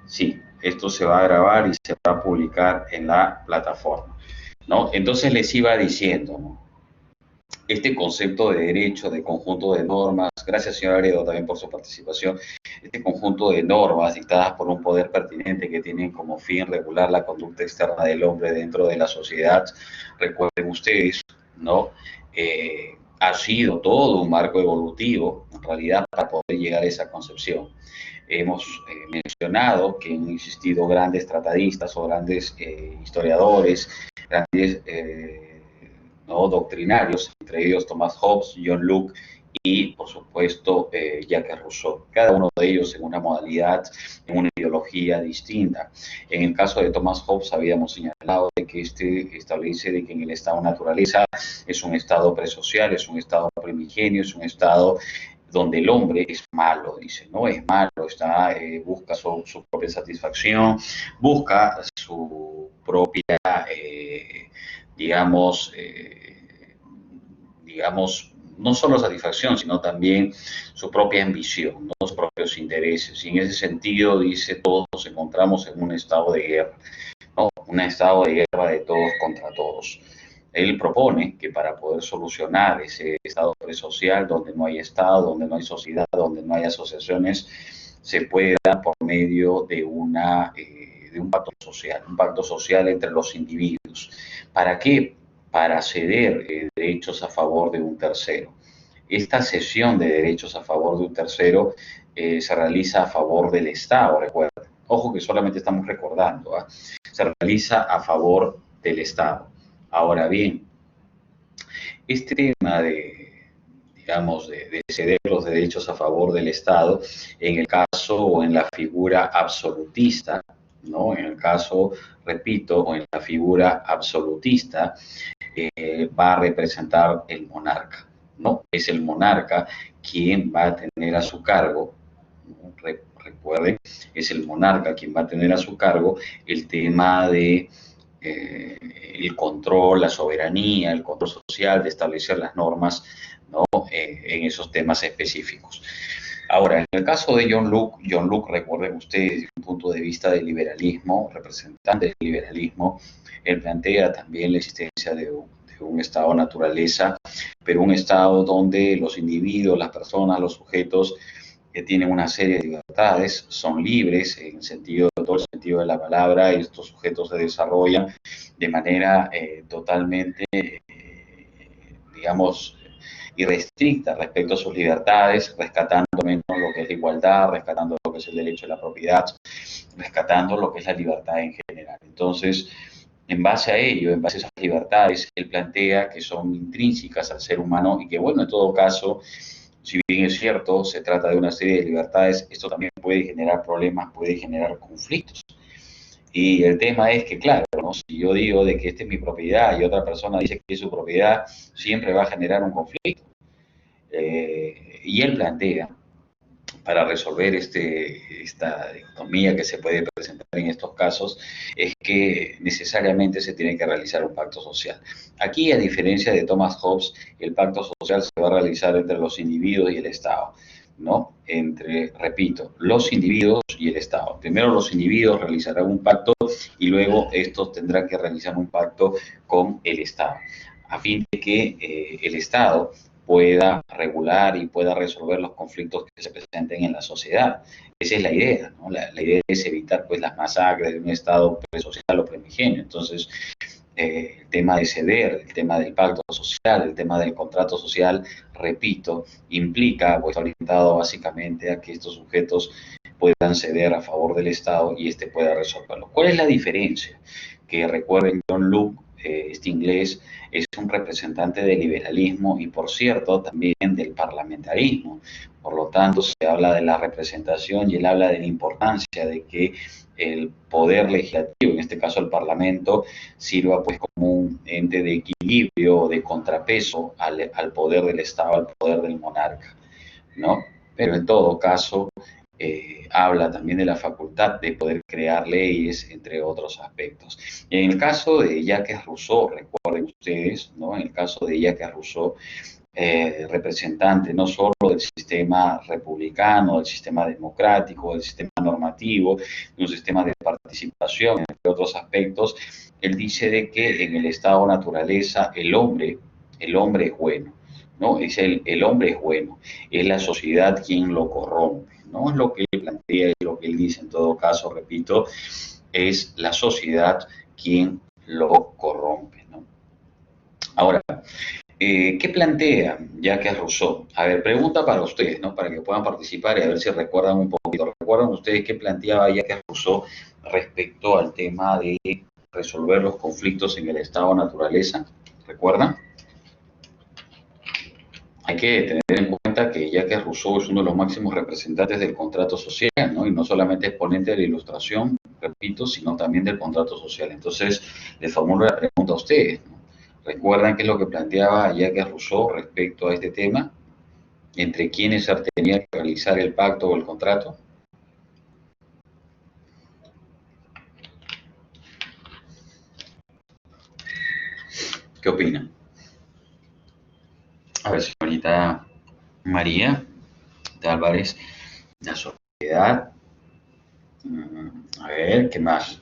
Sí, esto se va a grabar y se va a publicar en la plataforma, ¿no? Entonces les iba diciendo, ¿no? Este concepto de derecho, de conjunto de normas, gracias señor Aredo también por su participación, este conjunto de normas dictadas por un poder pertinente que tienen como fin regular la conducta externa del hombre dentro de la sociedad, recuerden ustedes, ¿no? Ha sido todo un marco evolutivo, en realidad, para poder llegar a esa concepción. Hemos mencionado que han existido grandes tratadistas o grandes historiadores, grandes ¿no? doctrinarios, entre ellos Thomas Hobbes, John Locke y, por supuesto, Jacques Rousseau. Cada uno de ellos en una modalidad, en una ideología distinta. En el caso de Thomas Hobbes habíamos señalado de que este establece de que en el estado naturaleza es un estado presocial, es un estado primigenio, es un estado donde el hombre es malo, dice, ¿no? Es malo, está, busca su propia satisfacción, busca su propia, digamos, digamos, no solo satisfacción, sino también su propia ambición, ¿no? Sus propios intereses. Y en ese sentido, dice, todos nos encontramos en un estado de guerra, ¿no? Un estado de guerra de todos contra todos. Él propone que para poder solucionar ese estado presocial donde no hay Estado, donde no hay sociedad, donde no hay asociaciones, se pueda por medio de un pacto social entre los individuos. ¿Para qué? Para ceder derechos a favor de un tercero. Esta cesión de derechos a favor de un tercero se realiza a favor del Estado, recuerden. Ojo que solamente estamos recordando, ¿eh? Se realiza a favor del Estado. Ahora bien, este tema digamos, de ceder los derechos a favor del Estado, en el caso o en la figura absolutista, ¿no? En el caso, repito, o en la figura absolutista, va a representar el monarca, ¿no? Es el monarca quien va a tener a su cargo, ¿no? Recuerden, es el monarca quien va a tener a su cargo el tema de el control, la soberanía, el control social, de establecer las normas, ¿no? En esos temas específicos. Ahora, en el caso de John Locke, recuerden ustedes, desde un punto de vista del liberalismo, representante del liberalismo, él plantea también la existencia de un estado de naturaleza, pero un estado donde los individuos, las personas, los sujetos que tienen una serie de libertades, son libres en sentido, todo el sentido de la palabra, y estos sujetos se desarrollan de manera totalmente, digamos, irrestricta respecto a sus libertades, rescatando menos lo que es la igualdad, rescatando lo que es el derecho a la propiedad, rescatando lo que es la libertad en general. Entonces, en base a ello, en base a esas libertades, él plantea que son intrínsecas al ser humano y que, bueno, en todo caso, si bien es cierto, se trata de una serie de libertades, esto también puede generar problemas, puede generar conflictos. Y el tema es que, claro, ¿no? Si yo digo de que esta es mi propiedad y otra persona dice que es su propiedad, siempre va a generar un conflicto. Y él plantea, para resolver esta dicotomía que se puede presentar en estos casos, es que necesariamente se tiene que realizar un pacto social. Aquí, a diferencia de Thomas Hobbes, el pacto social se va a realizar entre los individuos y el Estado, ¿no? Entre, repito, los individuos y el Estado. Primero los individuos realizarán un pacto y luego estos tendrán que realizar un pacto con el Estado, a fin de que el Estado pueda regular y pueda resolver los conflictos que se presenten en la sociedad. Esa es la idea, ¿no? La idea es evitar pues las masacres de un estado social o primigenio. Entonces, el tema de ceder, el tema del pacto social, el tema del contrato social, repito, implica o está orientado básicamente a que estos sujetos puedan ceder a favor del Estado y este pueda resolverlo. ¿Cuál es la diferencia? Que recuerden, John Locke, este inglés, es un representante del liberalismo y, por cierto, también del parlamentarismo. Por lo tanto, se habla de la representación y él habla de la importancia de que el poder legislativo, en este caso el Parlamento, sirva pues como un ente de equilibrio, de contrapeso al poder del Estado, al poder del monarca, ¿no? Pero en todo caso, habla también de la facultad de poder crear leyes, entre otros aspectos. En el caso de Jacques Rousseau, recuerden ustedes, ¿no? En el caso de Jacques Rousseau, representante no solo del sistema republicano, del sistema democrático, del sistema normativo, de un sistema de participación, entre otros aspectos. Él dice de que en el estado naturaleza el hombre es bueno, ¿no? Es el hombre es bueno, es la sociedad quien lo corrompe, ¿no? Es lo que él plantea y lo que él dice en todo caso, repito, es la sociedad quien lo corrompe, ¿no? Ahora, ¿qué plantea Jacques Rousseau? A ver, pregunta para ustedes, ¿no? Para que puedan participar y a ver si recuerdan un poquito. ¿Recuerdan ustedes qué planteaba Jacques Rousseau respecto al tema de resolver los conflictos en el estado de naturaleza? ¿Recuerdan? Hay que tener en cuenta que Jacques Rousseau es uno de los máximos representantes del contrato social, ¿no? Y no solamente exponente de la ilustración, repito, sino también del contrato social. Entonces, les formulo la pregunta a ustedes, ¿no? ¿Recuerdan qué es lo que planteaba Jacques Rousseau respecto a este tema? ¿Entre quiénes se tenía que realizar el pacto o el contrato? ¿Qué opinan? A ver, señorita María de Álvarez, la sociedad. A ver, ¿qué más?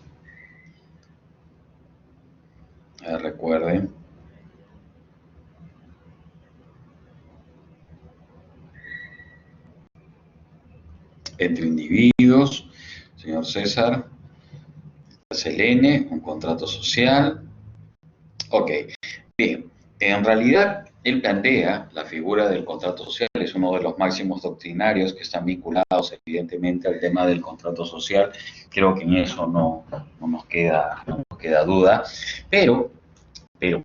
A ver, recuerden. Entre individuos, señor César, Selene, un contrato social. Ok, bien. En realidad, él plantea la figura del contrato social, es uno de los máximos doctrinarios que están vinculados evidentemente al tema del contrato social. Creo que en eso no nos queda duda, pero, pero,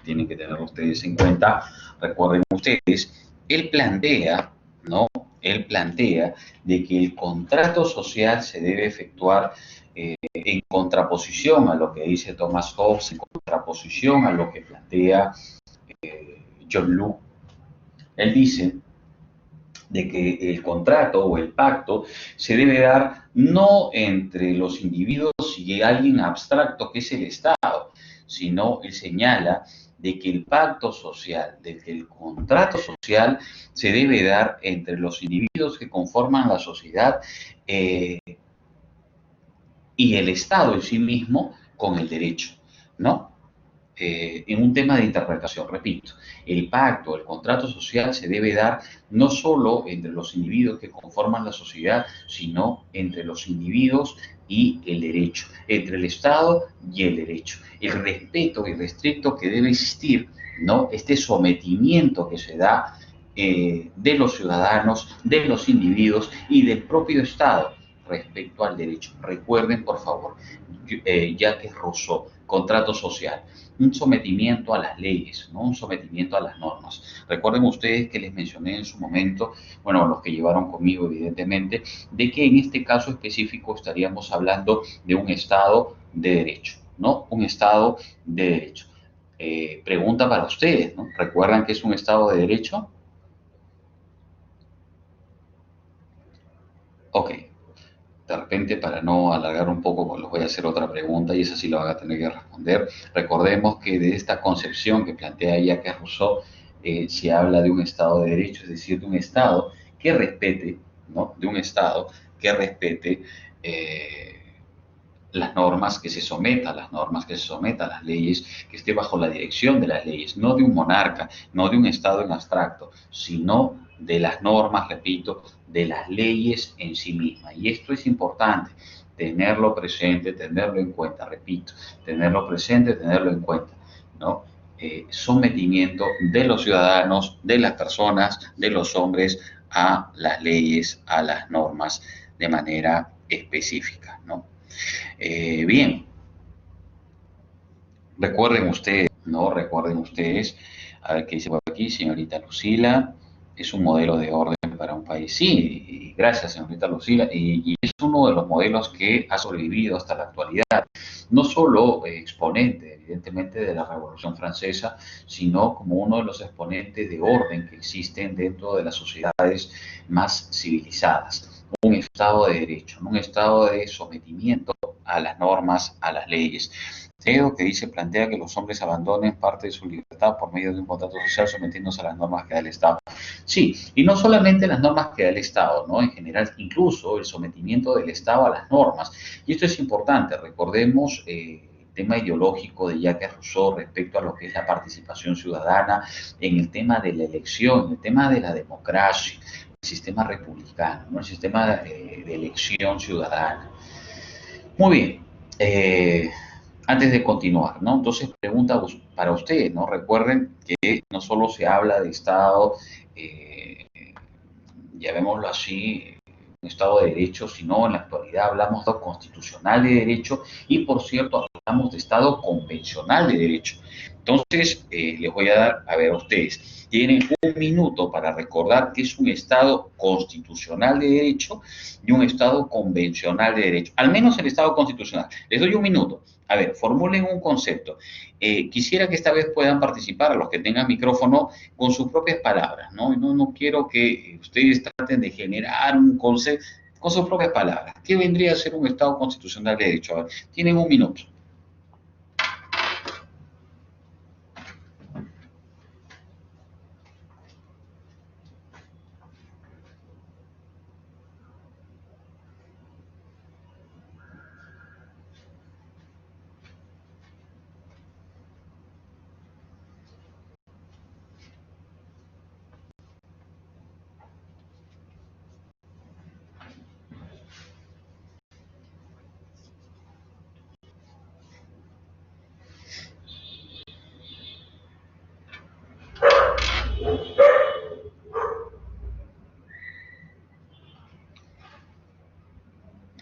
tienen que tener ustedes en cuenta, recuerden ustedes, él plantea, ¿no? Él plantea de que el contrato social se debe efectuar en contraposición a lo que dice Thomas Hobbes, en contraposición a lo que plantea John Locke. Él dice de que el contrato o el pacto se debe dar no entre los individuos y alguien abstracto que es el Estado, sino él señala de que el pacto social, de que el contrato social se debe dar entre los individuos que conforman la sociedad y el Estado en sí mismo con el derecho, ¿no? En un tema de interpretación, repito, el pacto, el contrato social se debe dar no solo entre los individuos que conforman la sociedad, sino entre los individuos y el derecho, entre el Estado y el derecho. El respeto irrestricto que debe existir, ¿no? Este sometimiento que se da de los ciudadanos, de los individuos y del propio Estado respecto al derecho. Recuerden, por favor, Jacques Rousseau, contrato social, un sometimiento a las leyes, ¿no? Un sometimiento a las normas. Recuerden ustedes que les mencioné en su momento, bueno, los que llevaron conmigo evidentemente, de que en este caso específico estaríamos hablando de un Estado de derecho, ¿no? Un Estado de derecho. Pregunta para ustedes, ¿no? ¿Recuerdan que es un Estado de derecho? Ok, de repente, para no alargar un poco, pues les voy a hacer otra pregunta y esa sí la van a tener que responder. Recordemos que de esta concepción que plantea Jacques Rousseau se habla de un Estado de Derecho, es decir, de un Estado que respete, ¿no? De un Estado que respete las normas, que se someta a las normas, que se someta a las leyes, que esté bajo la dirección de las leyes, no de un monarca, no de un Estado en abstracto, sino de las normas, repito, de las leyes en sí mismas. Y esto es importante, tenerlo presente, tenerlo en cuenta, repito, tenerlo presente, tenerlo en cuenta, ¿no? Sometimiento de los ciudadanos, de las personas, de los hombres a las leyes, a las normas de manera específica, ¿no? Bien, recuerden ustedes, ¿no? Recuerden ustedes, a ver qué dice por aquí, señorita Lucila, es un modelo de orden para un país. Sí, gracias, señorita Lucila, y es uno de los modelos que ha sobrevivido hasta la actualidad. No solo exponente, evidentemente, de la Revolución Francesa, sino como uno de los exponentes de orden que existen dentro de las sociedades más civilizadas. Un Estado de derecho, un Estado de sometimiento a las normas, a las leyes. Creo que dice, plantea que los hombres abandonen parte de su libertad por medio de un contrato social sometiéndose a las normas que da el Estado. Sí, y no solamente las normas que da el Estado, ¿no? En general, incluso el sometimiento del Estado a las normas. Y esto es importante, recordemos el tema ideológico de Jacques Rousseau respecto a lo que es la participación ciudadana en el tema de la elección, en el tema de la democracia, el sistema republicano, ¿no? El sistema de elección ciudadana. Muy bien. Antes de continuar, ¿no? Entonces, pregunta para ustedes, ¿no? Recuerden que no solo se habla de Estado, eh, llamémoslo así, un Estado de Derecho, sino en la actualidad hablamos de constitucional de derecho y, por cierto, hablamos de Estado convencional de derecho. Entonces, les voy a dar, a ver, a ustedes, tienen un minuto para recordar que es un Estado constitucional de derecho y un Estado convencional de derecho, al menos el Estado constitucional. Les doy un minuto. A ver, formulen un concepto. Quisiera que esta vez puedan participar, a los que tengan micrófono, con sus propias palabras, ¿no? No quiero que ustedes traten de generar un concepto con sus propias palabras. ¿Qué vendría a ser un Estado constitucional de derecho? A ver, tienen un minuto.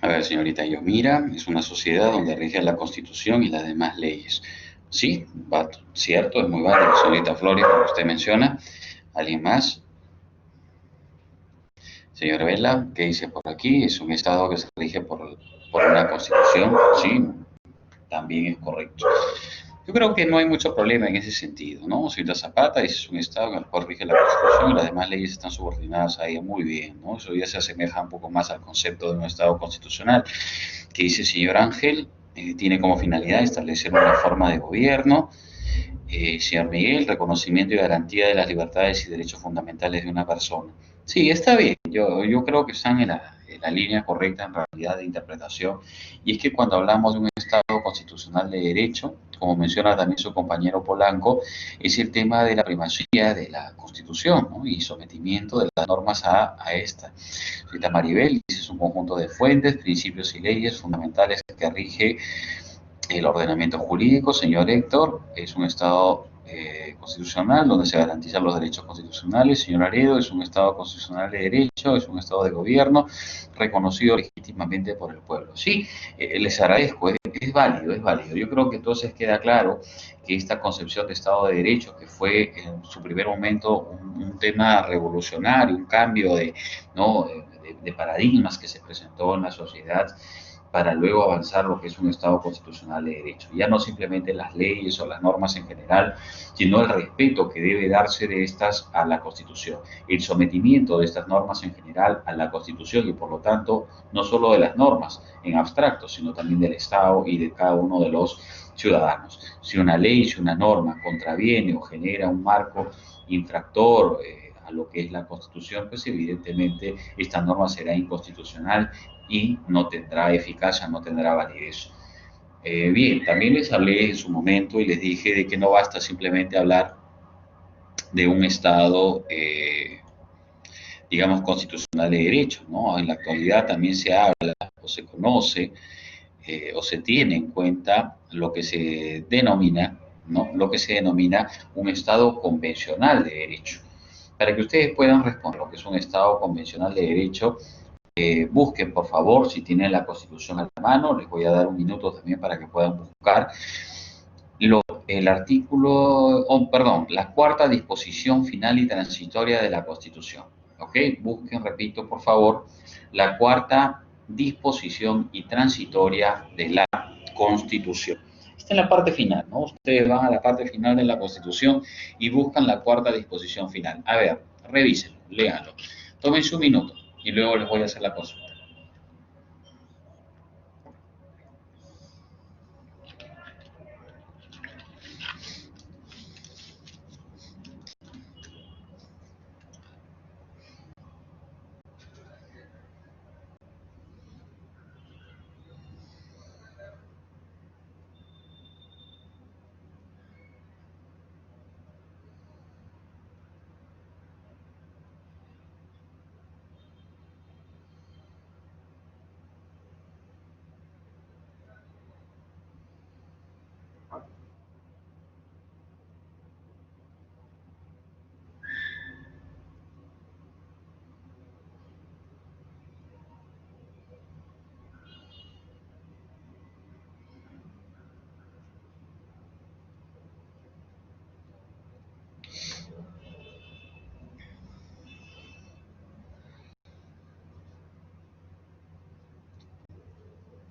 A ver, señorita Yomira, es una sociedad donde rige la Constitución y las demás leyes. Sí, cierto, es muy válido, señorita Flores, como usted menciona. ¿Alguien más? Señora Vela, ¿qué dice por aquí? Es un Estado que se rige por una Constitución. Sí, también es correcto. Yo creo que no hay mucho problema en ese sentido, ¿no? Señorita Zapata dice es un Estado en el cual rige la Constitución y las demás leyes están subordinadas a ella. Muy bien, ¿no? Eso ya se asemeja un poco más al concepto de un Estado constitucional, que dice señor Ángel, tiene como finalidad establecer una forma de gobierno. Señor Miguel, reconocimiento y garantía de las libertades y derechos fundamentales de una persona. Sí, está bien, yo creo que están en la línea correcta en realidad de interpretación, y es que cuando hablamos de un Estado constitucional de derecho, como menciona también su compañero Polanco, es el tema de la primacía de la Constitución, ¿no? Y sometimiento de las normas a esta. Cita Maribel, dice es un conjunto de fuentes, principios y leyes fundamentales que rige el ordenamiento jurídico. Señor Héctor, es un Estado constitucional donde se garantizan los derechos constitucionales. Señor Aredo, es un Estado constitucional de derecho, es un Estado de gobierno reconocido legítimamente por el pueblo. Sí, les agradezco, es válido, es válido. Yo creo que entonces queda claro que esta concepción de Estado de Derecho, que fue en su primer momento un tema revolucionario, un cambio ¿no? de paradigmas que se presentó en la sociedad, para luego avanzar lo que es un Estado constitucional de derecho. Ya no simplemente las leyes o las normas en general, sino el respeto que debe darse de estas a la Constitución, el sometimiento de estas normas en general a la Constitución y por lo tanto no solo de las normas en abstracto, sino también del Estado y de cada uno de los ciudadanos. Si una ley, si una norma contraviene o genera un marco infractor a lo que es la Constitución, pues evidentemente esta norma será inconstitucional y no tendrá eficacia, no tendrá validez. Bien, también les hablé en su momento y les dije de que no basta simplemente hablar de un Estado, digamos, constitucional de derecho, ¿no? En la actualidad también se habla o se conoce o se tiene en cuenta lo que se denomina, ¿no? Lo que se denomina un Estado convencional de derecho. Para que ustedes puedan responder lo que es un Estado convencional de derecho, busquen por favor si tienen la Constitución a la mano, les voy a dar un minuto también para que puedan buscar el artículo, perdón, la cuarta disposición final y transitoria de la Constitución. ¿Ok? Busquen, repito, por favor, la cuarta disposición y transitoria de la Constitución. Está en la parte final, ¿no? Ustedes van a la parte final de la Constitución y buscan la cuarta disposición final. A ver, revisen, léanlo. Tomen su minuto y luego les voy a hacer la consulta.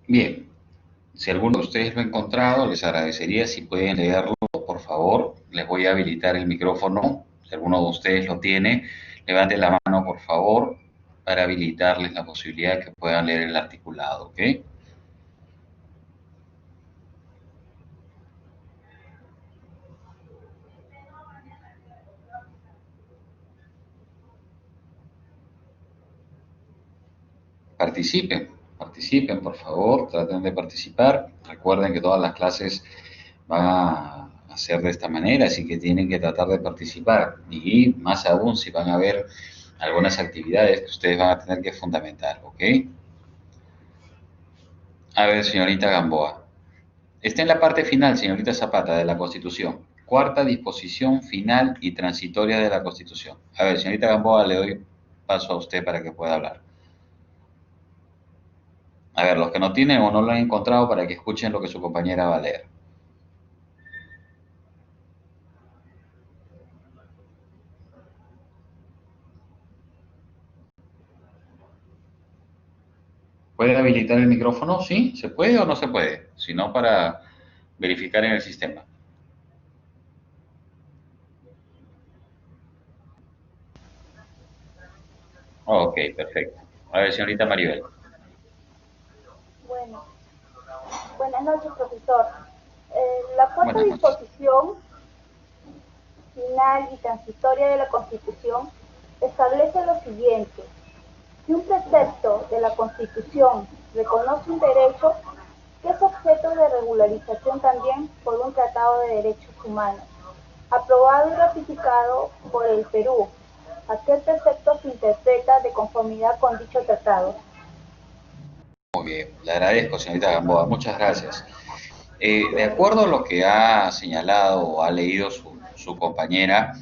Bien, si alguno de ustedes lo ha encontrado, les agradecería si pueden leerlo, por favor. Les voy a habilitar el micrófono. Si alguno de ustedes lo tiene, levanten la mano, por favor, para habilitarles la posibilidad de que puedan leer el articulado, ¿ok? Participen, participen, por favor, traten de participar. Recuerden que todas las clases van a ser de esta manera, así que tienen que tratar de participar. Y más aún si van a ver algunas actividades que ustedes van a tener que fundamentar, ¿ok? A ver, señorita Gamboa. Está en la parte final, señorita Zapata, de la Constitución. Cuarta disposición final y transitoria de la Constitución. A ver, señorita Gamboa, le doy paso a usted para que pueda hablar. A ver, los que no tienen o no lo han encontrado para que escuchen lo que su compañera va a leer. ¿Puede habilitar el micrófono? ¿Sí? ¿Se puede o no se puede? Si no, para verificar en el sistema. Ok, perfecto. A ver, señorita Maribel. Bueno, buenas noches, profesor. La cuarta Buenas noches. disposición final y transitoria de la Constitución establece lo siguiente. Si un precepto de la Constitución reconoce un derecho, que es objeto de regularización también por un Tratado de Derechos Humanos, aprobado y ratificado por el Perú. Aquel precepto se interpreta de conformidad con dicho tratado. Muy bien, le agradezco, señorita Gamboa. Muchas gracias. De acuerdo a lo que ha señalado o ha leído su compañera,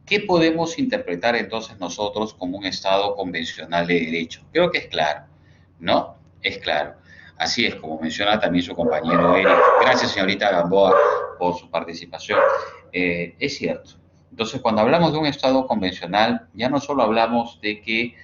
¿qué podemos interpretar entonces nosotros como un Estado convencional de derecho? Creo que es claro, ¿no? Es claro. Así es, como menciona también su compañero Eric. Gracias, señorita Gamboa, por su participación. Es cierto. Entonces, cuando hablamos de un Estado convencional, ya no solo hablamos de que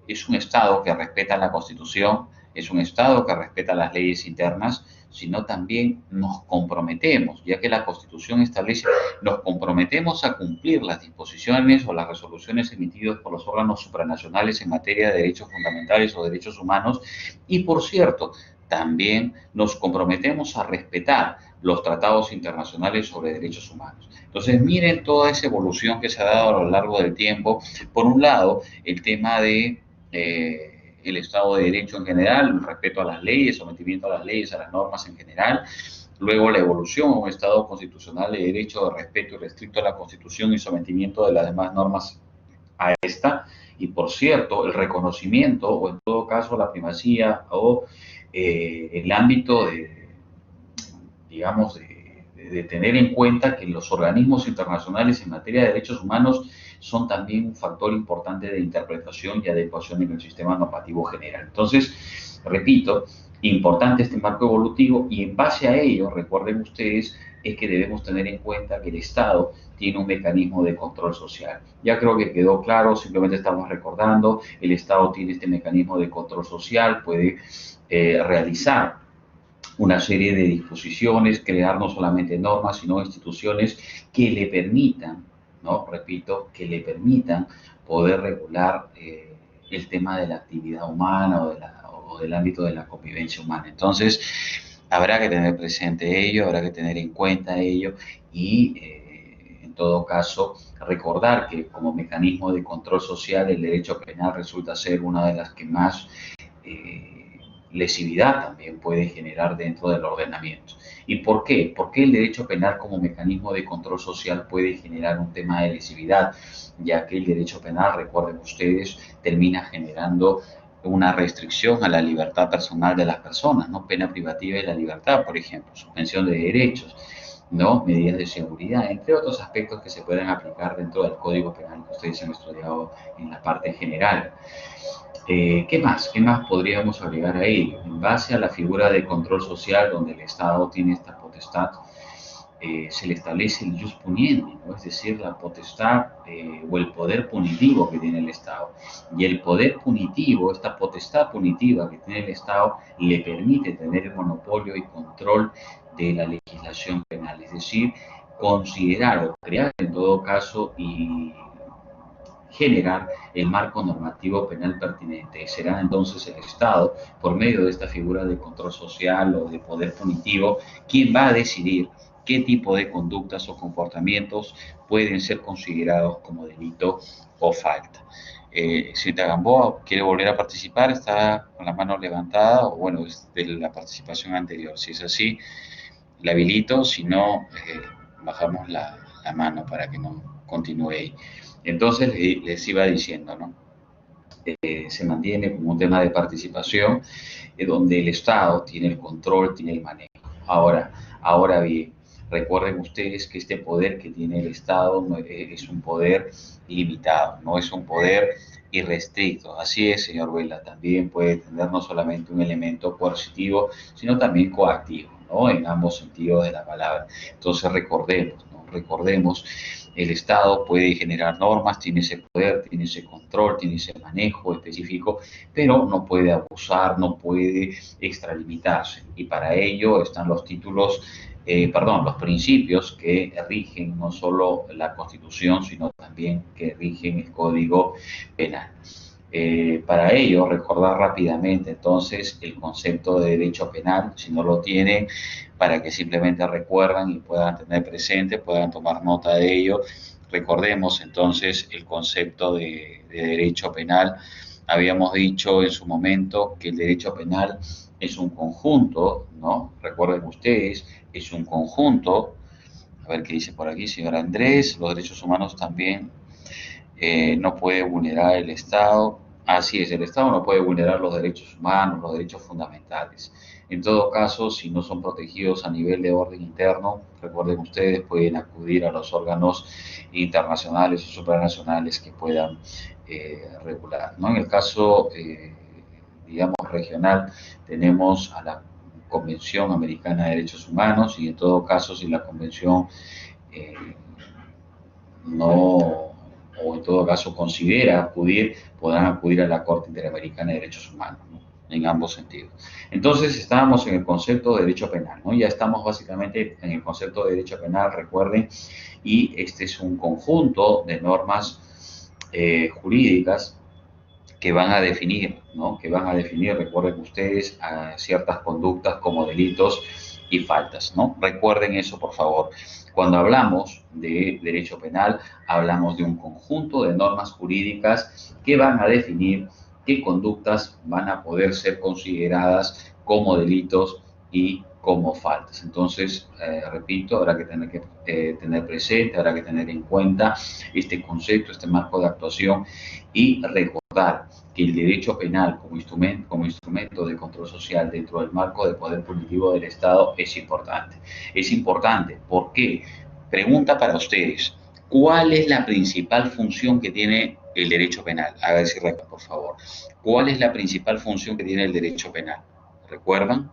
es un Estado que respeta la Constitución, es un Estado que respeta las leyes internas, sino también nos comprometemos, ya que la Constitución establece, nos comprometemos a cumplir las disposiciones o las resoluciones emitidas por los órganos supranacionales en materia de derechos fundamentales o derechos humanos. Y por cierto, también nos comprometemos a respetar los tratados internacionales sobre derechos humanos. Entonces, miren toda esa evolución que se ha dado a lo largo del tiempo. Por un lado, el tema de el Estado de Derecho en general, el respeto a las leyes, sometimiento a las leyes, a las normas en general. Luego la evolución a un Estado constitucional de derecho, de respeto y restricto a la Constitución y sometimiento de las demás normas a esta. Y por cierto, el reconocimiento o en todo caso la primacía o el ámbito de, digamos, de tener en cuenta que los organismos internacionales en materia de derechos humanos son también un factor importante de interpretación y adecuación en el sistema normativo general. Entonces, repito, importante este marco evolutivo y en base a ello, recuerden ustedes, es que debemos tener en cuenta que el Estado tiene un mecanismo de control social. Ya creo que quedó claro, simplemente estamos recordando, el Estado tiene este mecanismo de control social, puede realizar una serie de disposiciones, crear no solamente normas, sino instituciones que le permitan, ¿no? Repito, que le permitan poder regular el tema de la actividad humana o del ámbito de la convivencia humana. Entonces, habrá que tener presente ello, habrá que tener en cuenta ello y, en todo caso, recordar que como mecanismo de control social el derecho penal resulta ser una de las que más lesividad también puede generar dentro del ordenamiento. ¿Y por qué? Porque el derecho penal como mecanismo de control social puede generar un tema de lesividad, ya que el derecho penal, recuerden ustedes, termina generando una restricción a la libertad personal de las personas, ¿no? Pena privativa de la libertad, por ejemplo, suspensión de derechos, ¿no? Medidas de seguridad, entre otros aspectos que se pueden aplicar dentro del Código Penal que ustedes han estudiado en la parte general. ¿Qué más? ¿Qué más podríamos agregar ahí? En base a la figura de control social, donde el Estado tiene esta potestad, se le establece el jus puniendi, ¿no? Es decir, la potestad o el poder punitivo que tiene el Estado. Y el poder punitivo, esta potestad punitiva que tiene el Estado, le permite tener el monopolio y control de la legislación penal, es decir, considerar o crear en todo caso y generar el marco normativo penal pertinente. Será entonces el Estado, por medio de esta figura de control social o de poder punitivo, quien va a decidir qué tipo de conductas o comportamientos pueden ser considerados como delito o falta. Señorita Gamboa, ¿quiere volver a participar? ¿Está con la mano levantada? O bueno, es de la participación anterior. Si es así, la habilito, si no, bajamos la mano para que no continúe ahí. Entonces les iba diciendo, ¿no? Se mantiene como un tema de participación donde el Estado tiene el control, tiene el manejo. Ahora bien, recuerden ustedes que este poder que tiene el Estado no es un poder limitado, no es un poder irrestricto. Así es, señor Vela, también puede tener no solamente un elemento coercitivo, sino también coactivo, ¿no? En ambos sentidos de la palabra. Entonces recordemos, ¿no? Recordemos, el Estado puede generar normas, tiene ese poder, tiene ese control, tiene ese manejo específico, pero no puede abusar, no puede extralimitarse. Y para ello están los títulos, los principios que rigen no solo la Constitución, sino también que rigen el Código Penal. Para ello, recordar rápidamente entonces el concepto de derecho penal, si no lo tienen, para que simplemente recuerdan y puedan tener presente, puedan tomar nota de ello. Recordemos entonces el concepto de derecho penal. Habíamos dicho en su momento que el derecho penal es un conjunto, ¿no? Recuerden ustedes, es un conjunto. A ver qué dice por aquí, señor Andrés. Los derechos humanos también no puede vulnerar el Estado. Así es, el Estado no puede vulnerar los derechos humanos, los derechos fundamentales. En todo caso, si no son protegidos a nivel de orden interno, recuerden ustedes, pueden acudir a los órganos internacionales o supranacionales que puedan regular, ¿no? En el caso, digamos, regional, tenemos a la Convención Americana de Derechos Humanos y en todo caso, si la Convención eh, no, o en todo caso considera acudir, podrán acudir a la Corte Interamericana de Derechos Humanos, ¿no? En ambos sentidos. Entonces estábamos en el concepto de derecho penal, ¿no? Ya estamos básicamente en el concepto de derecho penal, recuerden, y este es un conjunto de normas jurídicas que van a definir, ¿no? Que van a definir, recuerden ustedes, a ciertas conductas como delitos y faltas, ¿no? Recuerden eso, por favor. Cuando hablamos de derecho penal, hablamos de un conjunto de normas jurídicas que van a definir qué conductas van a poder ser consideradas como delitos y como faltas. Entonces, repito, habrá que tener presente, habrá que tener en cuenta este concepto, este marco de actuación y recordar que el derecho penal como instrumento de control social dentro del marco de poder punitivo del Estado es importante. Es importante, ¿por qué? Pregunta para ustedes, ¿cuál es la principal función que tiene el derecho penal? A ver si recuerdan, por favor. ¿Cuál es la principal función que tiene el derecho penal? ¿Recuerdan?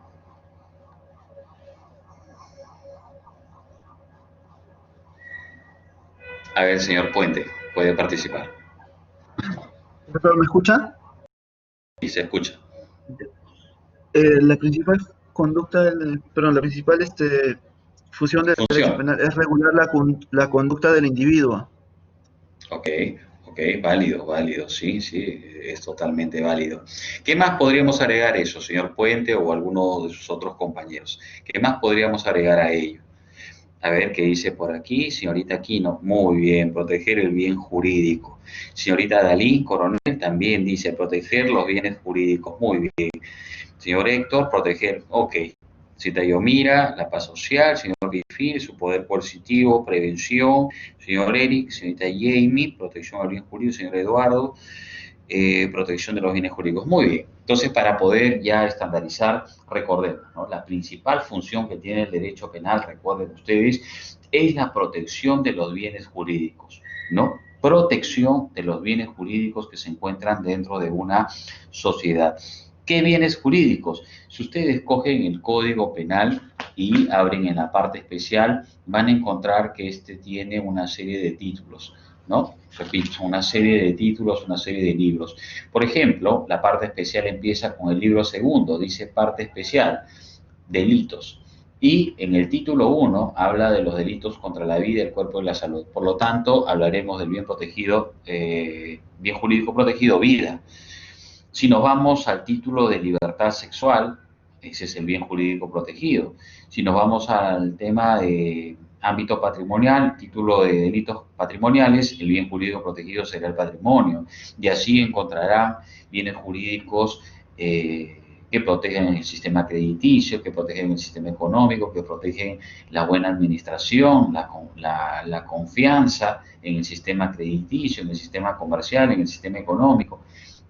A ver, señor Puente, puede participar. ¿Me escucha? Y se escucha. La principal la principal función del derecho Función. penal es regular la conducta del individuo. Ok, ok, válido, sí, sí, es totalmente válido. ¿Qué más podríamos agregar a eso, señor Puente o alguno de sus otros compañeros? ¿Qué más podríamos agregar a ello? A ver qué dice por aquí, señorita Aquino. Muy bien, proteger el bien jurídico. Señorita Dalí, coronel, también dice proteger los bienes jurídicos. Muy bien. Señor Héctor, proteger, ok. Cita Yomira, la paz social, señor Bifil, su poder coercitivo, prevención, señor Eric, señorita Jamie, protección al bien jurídico, señor Eduardo, protección de los bienes jurídicos. Muy bien. Entonces, para poder ya estandarizar, recordemos, ¿no? La principal función que tiene el derecho penal, recuerden ustedes, es la protección de los bienes jurídicos, ¿no? Protección de los bienes jurídicos que se encuentran dentro de una sociedad. ¿Qué bienes jurídicos? Si ustedes cogen el Código Penal, y abren en la parte especial, van a encontrar que este tiene una serie de títulos, ¿no? Repito, una serie de títulos, una serie de libros. Por ejemplo, la parte especial empieza con el libro segundo, dice parte especial, delitos. Y en el título 1 habla de los delitos contra la vida, el cuerpo y la salud. Por lo tanto, hablaremos del bien protegido, bien jurídico protegido, vida. Si nos vamos al título de libertad sexual, ese es el bien jurídico protegido. Si nos vamos al tema de ámbito patrimonial, título de delitos patrimoniales, el bien jurídico protegido será el patrimonio. Y así encontrarán bienes jurídicos que protegen el sistema crediticio, que protegen el sistema económico, que protegen la buena administración, la confianza en el sistema crediticio, en el sistema comercial, en el sistema económico,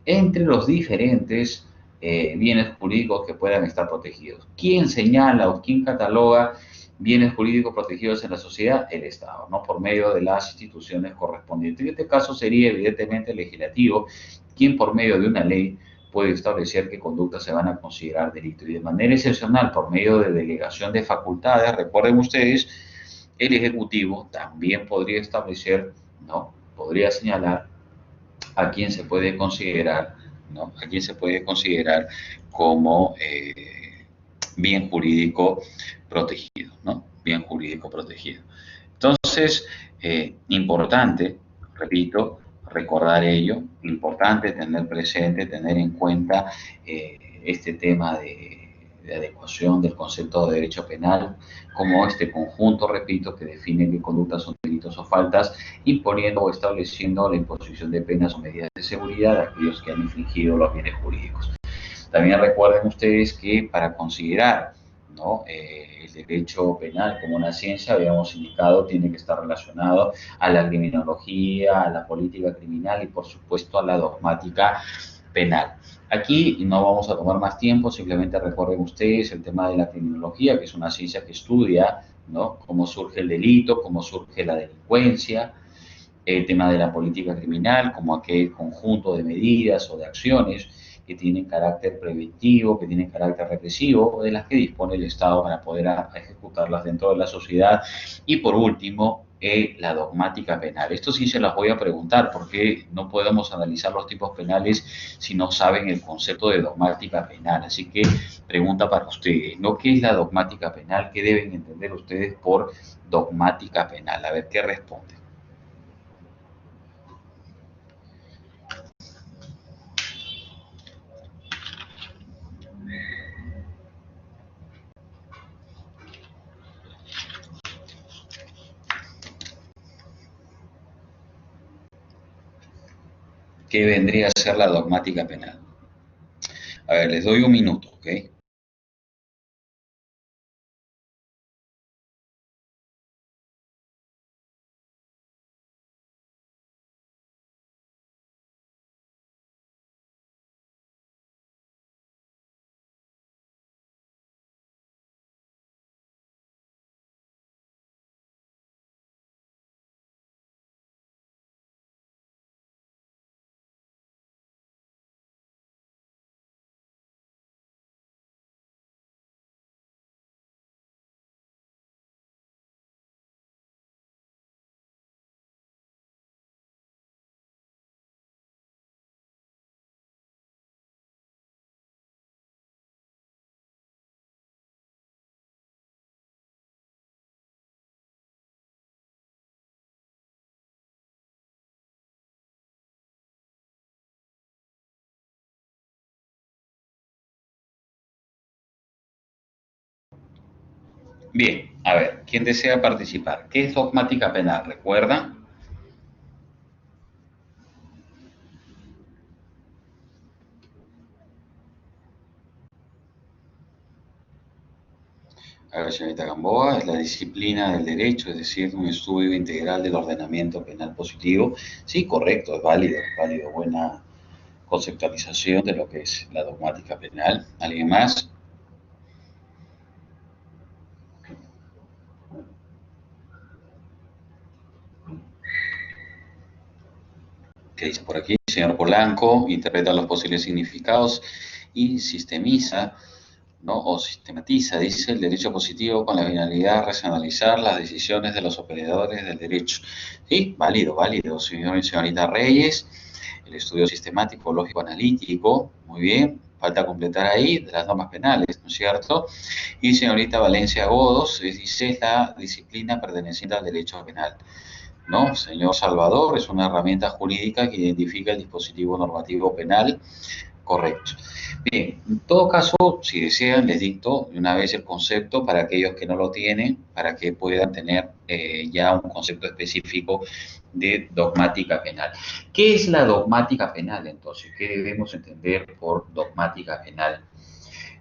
entre los diferentes bienes jurídicos que puedan estar protegidos. ¿Quién señala o quién cataloga bienes jurídicos protegidos en la sociedad? El Estado, ¿no? Por medio de las instituciones correspondientes. En este caso sería evidentemente el legislativo, quien por medio de una ley puede establecer qué conductas se van a considerar delito. Y de manera excepcional, por medio de delegación de facultades, recuerden ustedes, el Ejecutivo también podría establecer, ¿no? Podría señalar a quién se puede considerar, ¿no? A quién se puede considerar como bien jurídico protegido, ¿no? Bien jurídico protegido. Entonces, importante, repito, recordar ello, importante tener presente, tener en cuenta este tema de adecuación del concepto de derecho penal como este conjunto, repito, que define qué conductas son delitos o faltas, imponiendo o estableciendo la imposición de penas o medidas de seguridad a aquellos que han infringido los bienes jurídicos. También recuerden ustedes que para considerar, ¿no? El derecho penal como una ciencia, habíamos indicado, tiene que estar relacionado a la criminología, a la política criminal y por supuesto a la dogmática penal. Aquí no vamos a tomar más tiempo, simplemente recuerden ustedes el tema de la criminología, que es una ciencia que estudia, ¿no? Cómo surge el delito, cómo surge la delincuencia, el tema de la política criminal, como aquel conjunto de medidas o de acciones que tienen carácter preventivo, que tienen carácter represivo, de las que dispone el Estado para poder ejecutarlas dentro de la sociedad. Y por último, la dogmática penal. Esto sí se las voy a preguntar, porque no podemos analizar los tipos penales si no saben el concepto de dogmática penal. Así que pregunta para ustedes, ¿no? ¿Qué es la dogmática penal? ¿Qué deben entender ustedes por dogmática penal? A ver, ¿qué responden? ¿Qué vendría a ser la dogmática penal? A ver, les doy un minuto, ¿ok? Bien, a ver, ¿quién desea participar? ¿Qué es dogmática penal? ¿Recuerdan? A ver, señorita Gamboa, es la disciplina del derecho, es decir, un estudio integral del ordenamiento penal positivo. Sí, correcto, es válido, buena conceptualización de lo que es la dogmática penal. ¿Alguien más? ¿Qué dice por aquí? Señor Polanco, interpreta los posibles significados y sistemiza ¿no? O sistematiza, dice, el derecho positivo con la finalidad de racionalizar las decisiones de los operadores del derecho. Sí, válido, válido, señor y señorita Reyes. El estudio sistemático, lógico, analítico, muy bien. Falta completar ahí de las normas penales, ¿no es cierto? Y señorita Valencia Godos, dice, es la disciplina perteneciente al derecho penal. ¿No? Señor Salvador, es una herramienta jurídica que identifica el dispositivo normativo penal. Correcto. Bien, en todo caso, si desean, les dicto de una vez el concepto para aquellos que no lo tienen, para que puedan tener ya un concepto específico de dogmática penal. ¿Qué es la dogmática penal entonces? ¿Qué debemos entender por dogmática penal?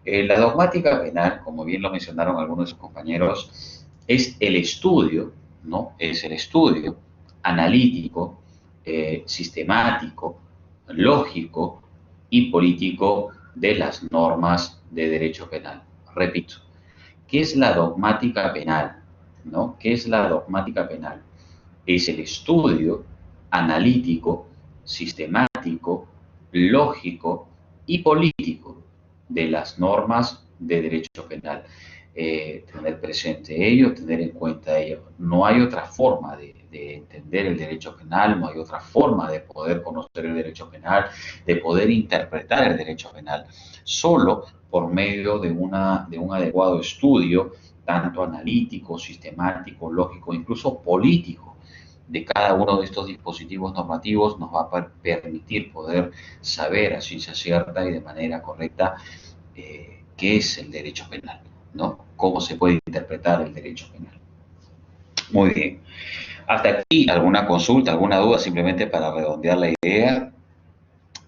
La dogmática penal, como bien lo mencionaron algunos de sus compañeros, es el estudio, ¿no? Es el estudio analítico, sistemático, lógico y político de las normas de derecho penal. Repito, ¿qué es la dogmática penal? ¿No? ¿Qué es la dogmática penal? Es el estudio analítico, sistemático, lógico y político de las normas de derecho penal. Tener presente ello, tener en cuenta ello. No hay otra forma de entender el derecho penal, no hay otra forma de poder conocer el derecho penal, de poder interpretar el derecho penal, solo por medio de un adecuado estudio, tanto analítico, sistemático, lógico, incluso político, de cada uno de estos dispositivos normativos nos va a permitir poder saber a ciencia cierta y de manera correcta qué es el derecho penal, ¿no? Cómo se puede interpretar el derecho penal. Muy bien. Hasta aquí, ¿alguna consulta, alguna duda simplemente para redondear la idea?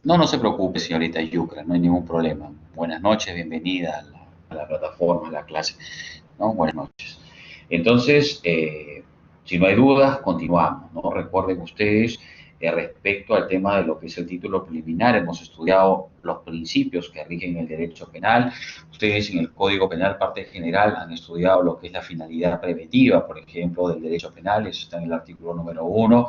No, no se preocupe, señorita Yucra, no hay ningún problema. Buenas noches, bienvenida a la plataforma, a la clase, ¿no? Buenas noches. Entonces, si no hay dudas, continuamos, ¿no? Recuerden ustedes, respecto al tema de lo que es el título preliminar, hemos estudiado los principios que rigen el derecho penal. Ustedes en el Código Penal, parte general, han estudiado lo que es la finalidad preventiva, por ejemplo, del derecho penal, eso está en el artículo número 1,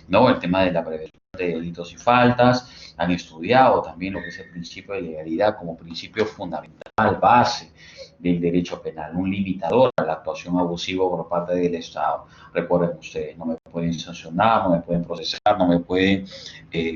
¿no? El tema de la prevención de delitos y faltas. Han estudiado también lo que es el principio de legalidad como principio fundamental, base del derecho penal, un limitador a la actuación abusiva por parte del Estado. Recuerden ustedes, no me pueden sancionar, no me pueden procesar, no me pueden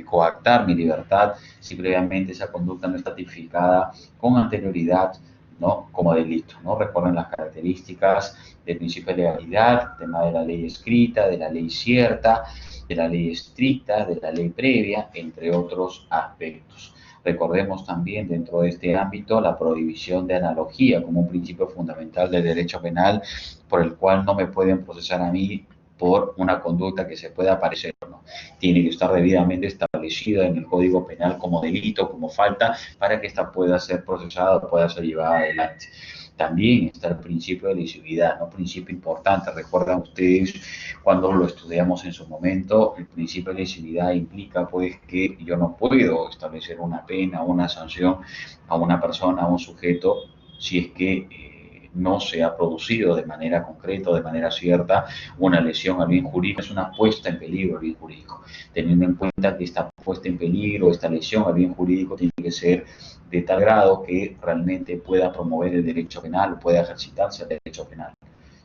coactar mi libertad si previamente esa conducta no está tipificada con anterioridad, ¿no? Como delito, ¿no? Recuerden las características del principio de legalidad, el tema de la ley escrita, de la ley cierta, de la ley estricta, de la ley previa, entre otros aspectos. Recordemos también dentro de este ámbito la prohibición de analogía como un principio fundamental del derecho penal por el cual no me pueden procesar a mí por una conducta que se pueda parecer o no. Tiene que estar debidamente establecida en el Código Penal como delito, como falta, para que ésta pueda ser procesada o pueda ser llevada adelante. También está el principio de lesividad, ¿no? Principio importante. Recuerdan ustedes cuando lo estudiamos en su momento, el principio de lesividad implica pues que yo no puedo establecer una pena, una sanción a una persona, a un sujeto, si es que no se ha producido de manera concreta, de manera cierta, una lesión al bien jurídico, es una puesta en peligro al bien jurídico. Teniendo en cuenta que esta puesta en peligro, esta lesión al bien jurídico tiene que ser de tal grado que realmente pueda promover el derecho penal, pueda ejercitarse el derecho penal.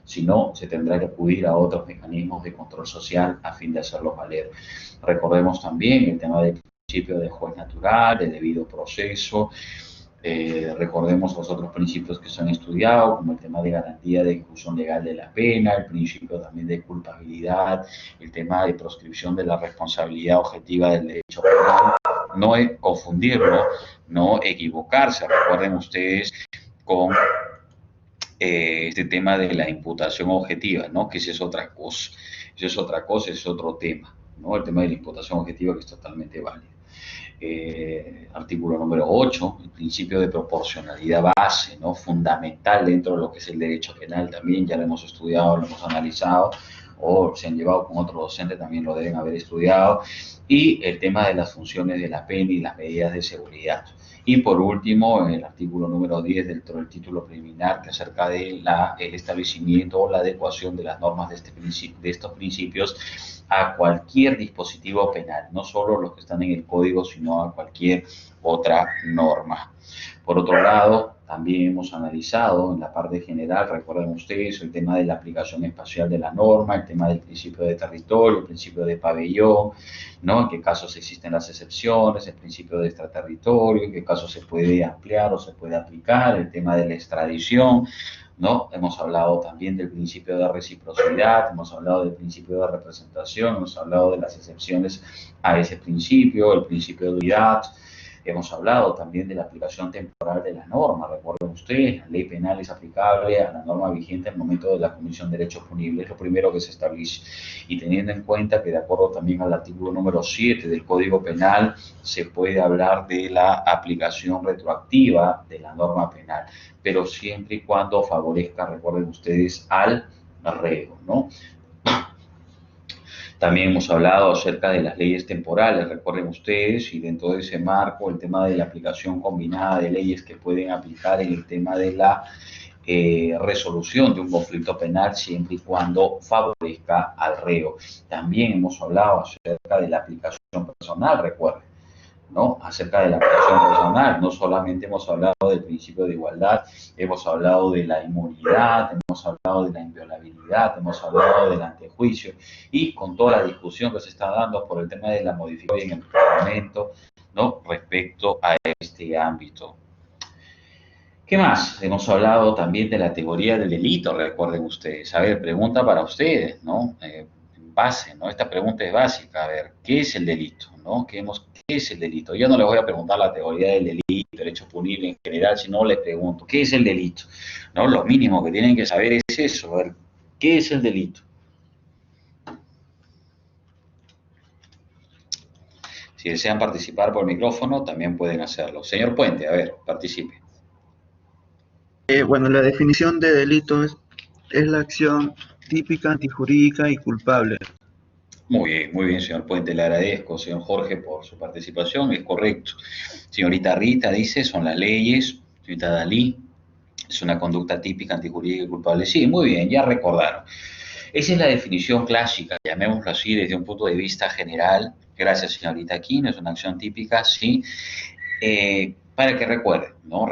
Si no, se tendrá que acudir a otros mecanismos de control social a fin de hacerlos valer. Recordemos también el tema del principio de juez natural, del debido proceso. Recordemos los otros principios que se han estudiado, como el tema de garantía de ejecución legal de la pena, el principio también de culpabilidad, el tema de proscripción de la responsabilidad objetiva del derecho penal. No confundirlo, no equivocarse. Recuerden ustedes con este tema de la imputación objetiva, ¿no? Que esa es otra cosa, eso es otra cosa, es otro tema, ¿no? El tema de la imputación objetiva que es totalmente válido. Artículo número 8, el principio de proporcionalidad base, ¿no? Fundamental dentro de lo que es el derecho penal también, ya lo hemos estudiado, lo hemos analizado, o se han llevado con otro docente, también lo deben haber estudiado, y el tema de las funciones de la pena y las medidas de seguridad. Y por último, en el artículo número 10 dentro del título preliminar, que acerca de el establecimiento o la adecuación de las normas de estos principios a cualquier dispositivo penal, no solo los que están en el código, sino a cualquier otra norma. Por otro lado, también hemos analizado en la parte general, recuerden ustedes, el tema de la aplicación espacial de la norma, el tema del principio de territorio, el principio de pabellón, ¿no? En qué casos existen las excepciones, el principio de extraterritorio, en qué casos se puede ampliar o se puede aplicar, el tema de la extradición, ¿no? Hemos hablado también del principio de reciprocidad, hemos hablado del principio de representación, hemos hablado de las excepciones a ese principio, el principio de unidad. Hemos hablado también de la aplicación temporal de la norma. Recuerden ustedes, la ley penal es aplicable a la norma vigente al momento de la comisión de delitos punibles, es lo primero que se establece. Y teniendo en cuenta que de acuerdo también al artículo número 7 del Código Penal, se puede hablar de la aplicación retroactiva de la norma penal, pero siempre y cuando favorezca, recuerden ustedes, al reo, ¿no? También hemos hablado acerca de las leyes temporales, recuerden ustedes, y dentro de ese marco el tema de la aplicación combinada de leyes que pueden aplicar en el tema de la resolución de un conflicto penal siempre y cuando favorezca al reo. También hemos hablado acerca de la aplicación personal, recuerden, ¿no? Acerca de la aplicación personal. No solamente hemos hablado del principio de igualdad, hemos hablado de la inmunidad, hemos hablado de la inviolabilidad, hemos hablado del antejuicio y con toda la discusión que se está dando por el tema de la modificación en el Parlamento, ¿no? Respecto a este ámbito. ¿Qué más? Hemos hablado también de la teoría del delito, recuerden ustedes. A ver, pregunta para ustedes, ¿no? Base, ¿no? Esta pregunta es básica. A ver, ¿qué es el delito? ¿No? ¿Qué es el delito? Yo no les voy a preguntar la teoría del delito, derecho punible en general, sino les pregunto, ¿qué es el delito? ¿No? Lo mínimo que tienen que saber es eso, a ver, ¿qué es el delito? Si desean participar por micrófono, también pueden hacerlo. Señor Puente, a ver, participe. Bueno, la definición de delito es la acción típica, antijurídica y culpable. Muy bien, señor Puente, le agradezco, señor Jorge, por su participación, es correcto. Señorita Rita dice, son las leyes. Señorita Dalí, es una conducta típica, antijurídica y culpable. Sí, muy bien, ya recordaron. Esa es la definición clásica, llamémoslo así, desde un punto de vista general. Gracias, señorita Aquino, es una acción típica, sí. Para que recuerden, ¿no?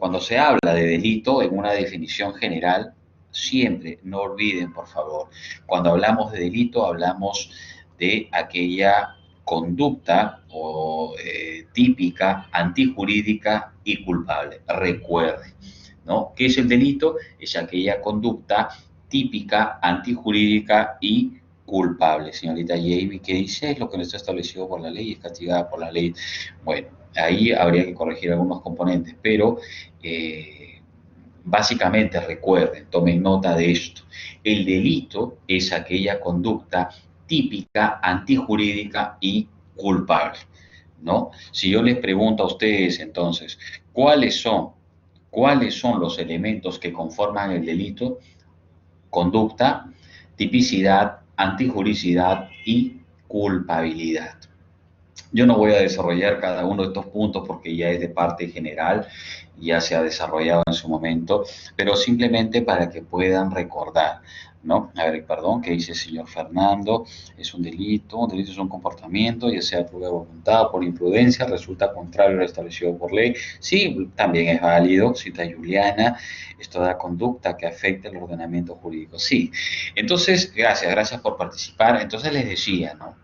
Cuando se habla de delito en una definición general, siempre, no olviden, por favor, cuando hablamos de delito, hablamos de aquella conducta típica, antijurídica y culpable. Recuerden, ¿no? ¿Qué es el delito? Es aquella conducta típica, antijurídica y culpable. Señorita Jamie, ¿qué dice? Es lo que no está establecido por la ley, es castigada por la ley. Bueno, ahí habría que corregir algunos componentes, pero básicamente recuerden, tomen nota de esto. El delito es aquella conducta típica, antijurídica y culpable, ¿no? Si yo les pregunto a ustedes entonces, ¿cuáles son los elementos que conforman el delito? Conducta, tipicidad, antijuricidad y culpabilidad. Yo no voy a desarrollar cada uno de estos puntos porque ya es de parte general, ya se ha desarrollado en su momento, pero simplemente para que puedan recordar, ¿no? A ver, perdón, ¿qué dice el señor Fernando? Es un delito es un comportamiento, ya sea por voluntad o por imprudencia, resulta contrario a lo establecido por ley. Sí, también es válido, cita Juliana, es toda conducta que afecta el ordenamiento jurídico. Sí, entonces, gracias por participar. Entonces les decía, ¿no?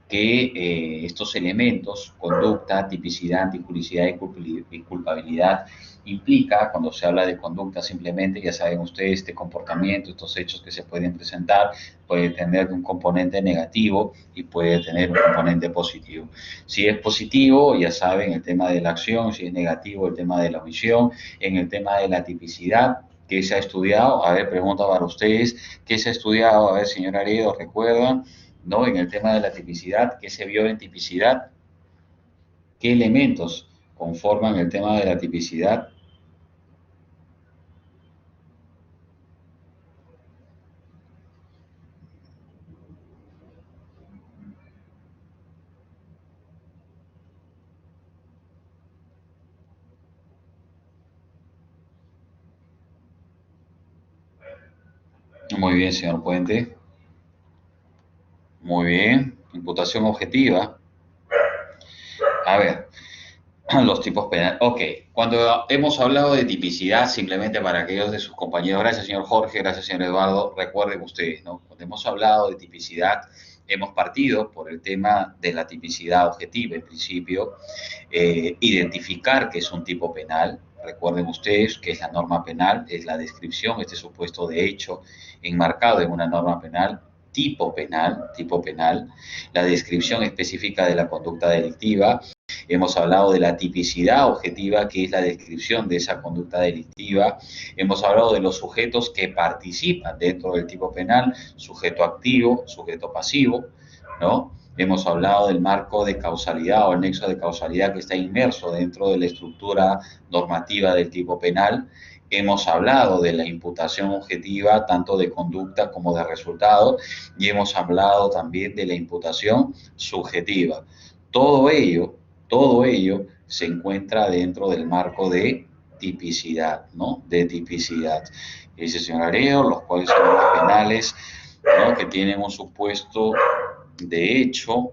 Que estos elementos, conducta, tipicidad, antijuricidad y culpabilidad, implica, cuando se habla de conducta simplemente, ya saben ustedes, este comportamiento, estos hechos que se pueden presentar, puede tener un componente negativo y puede tener un componente positivo. Si es positivo, ya saben, el tema de la acción, si es negativo, el tema de la omisión, en el tema de la tipicidad, ¿qué se ha estudiado? A ver, pregunta para ustedes, ¿qué se ha estudiado? A ver, señor Aredo, ¿recuerdan? ¿No? En el tema de la tipicidad, ¿qué se vio en tipicidad? ¿Qué elementos conforman el tema de la tipicidad? Muy bien, señor Puente. Muy bien. Imputación objetiva. A ver, Los tipos penales. Ok, cuando hemos hablado de tipicidad, simplemente para aquellos de sus compañeros, gracias señor Jorge, gracias señor Eduardo, recuerden ustedes, ¿no? Cuando hemos hablado de tipicidad, hemos partido por el tema de la tipicidad objetiva, en principio, identificar qué es un tipo penal. Recuerden ustedes que es la norma penal, es la descripción, este supuesto de hecho enmarcado en una norma penal, tipo penal, la descripción específica de la conducta delictiva. Hemos hablado de la tipicidad objetiva, que es la descripción de esa conducta delictiva. Hemos hablado de los sujetos que participan dentro del tipo penal, sujeto activo, sujeto pasivo, ¿no? Hemos hablado del marco de causalidad o el nexo de causalidad que está inmerso dentro de la estructura normativa del tipo penal. Hemos hablado de la imputación objetiva, tanto de conducta como de resultado, y hemos hablado también de la imputación subjetiva. Todo ello se encuentra dentro del marco de tipicidad, ¿no? De tipicidad. Dice señor Areo, los cuales son los penales, ¿no? Que tienen un supuesto de hecho,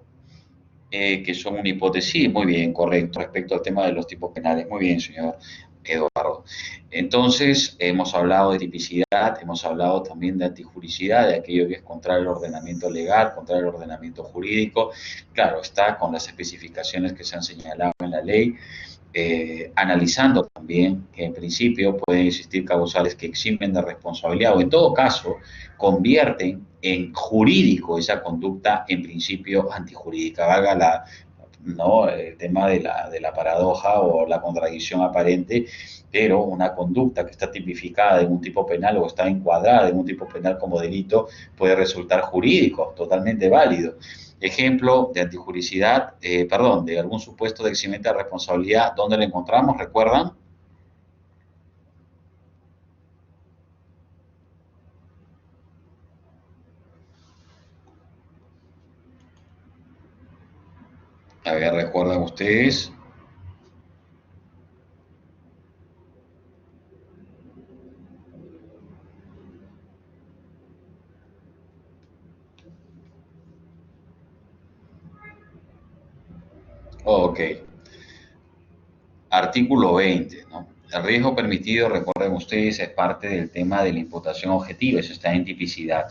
que son una hipótesis, muy bien, correcto, respecto al tema de los tipos penales. Muy bien, señor Eduardo. Entonces, hemos hablado de tipicidad, hemos hablado también de antijuricidad, de aquello que es contra el ordenamiento legal, contra el ordenamiento jurídico. Claro, está con las especificaciones que se han señalado en la ley. Analizando también que en principio pueden existir causales que eximen de responsabilidad o en todo caso convierten en jurídico esa conducta en principio antijurídica, valga la, ¿no? El tema de la paradoja o la contradicción aparente, pero una conducta que está tipificada en un tipo penal o está encuadrada en un tipo penal como delito puede resultar jurídico, totalmente válido. Ejemplo de antijuricidad, perdón, de algún supuesto de eximiente de responsabilidad, ¿dónde lo encontramos? ¿Recuerdan? A ver, ¿recuerdan ustedes? Ok. Artículo 20, ¿no? El riesgo permitido, recuerden ustedes, es parte del tema de la imputación objetiva, eso está en tipicidad.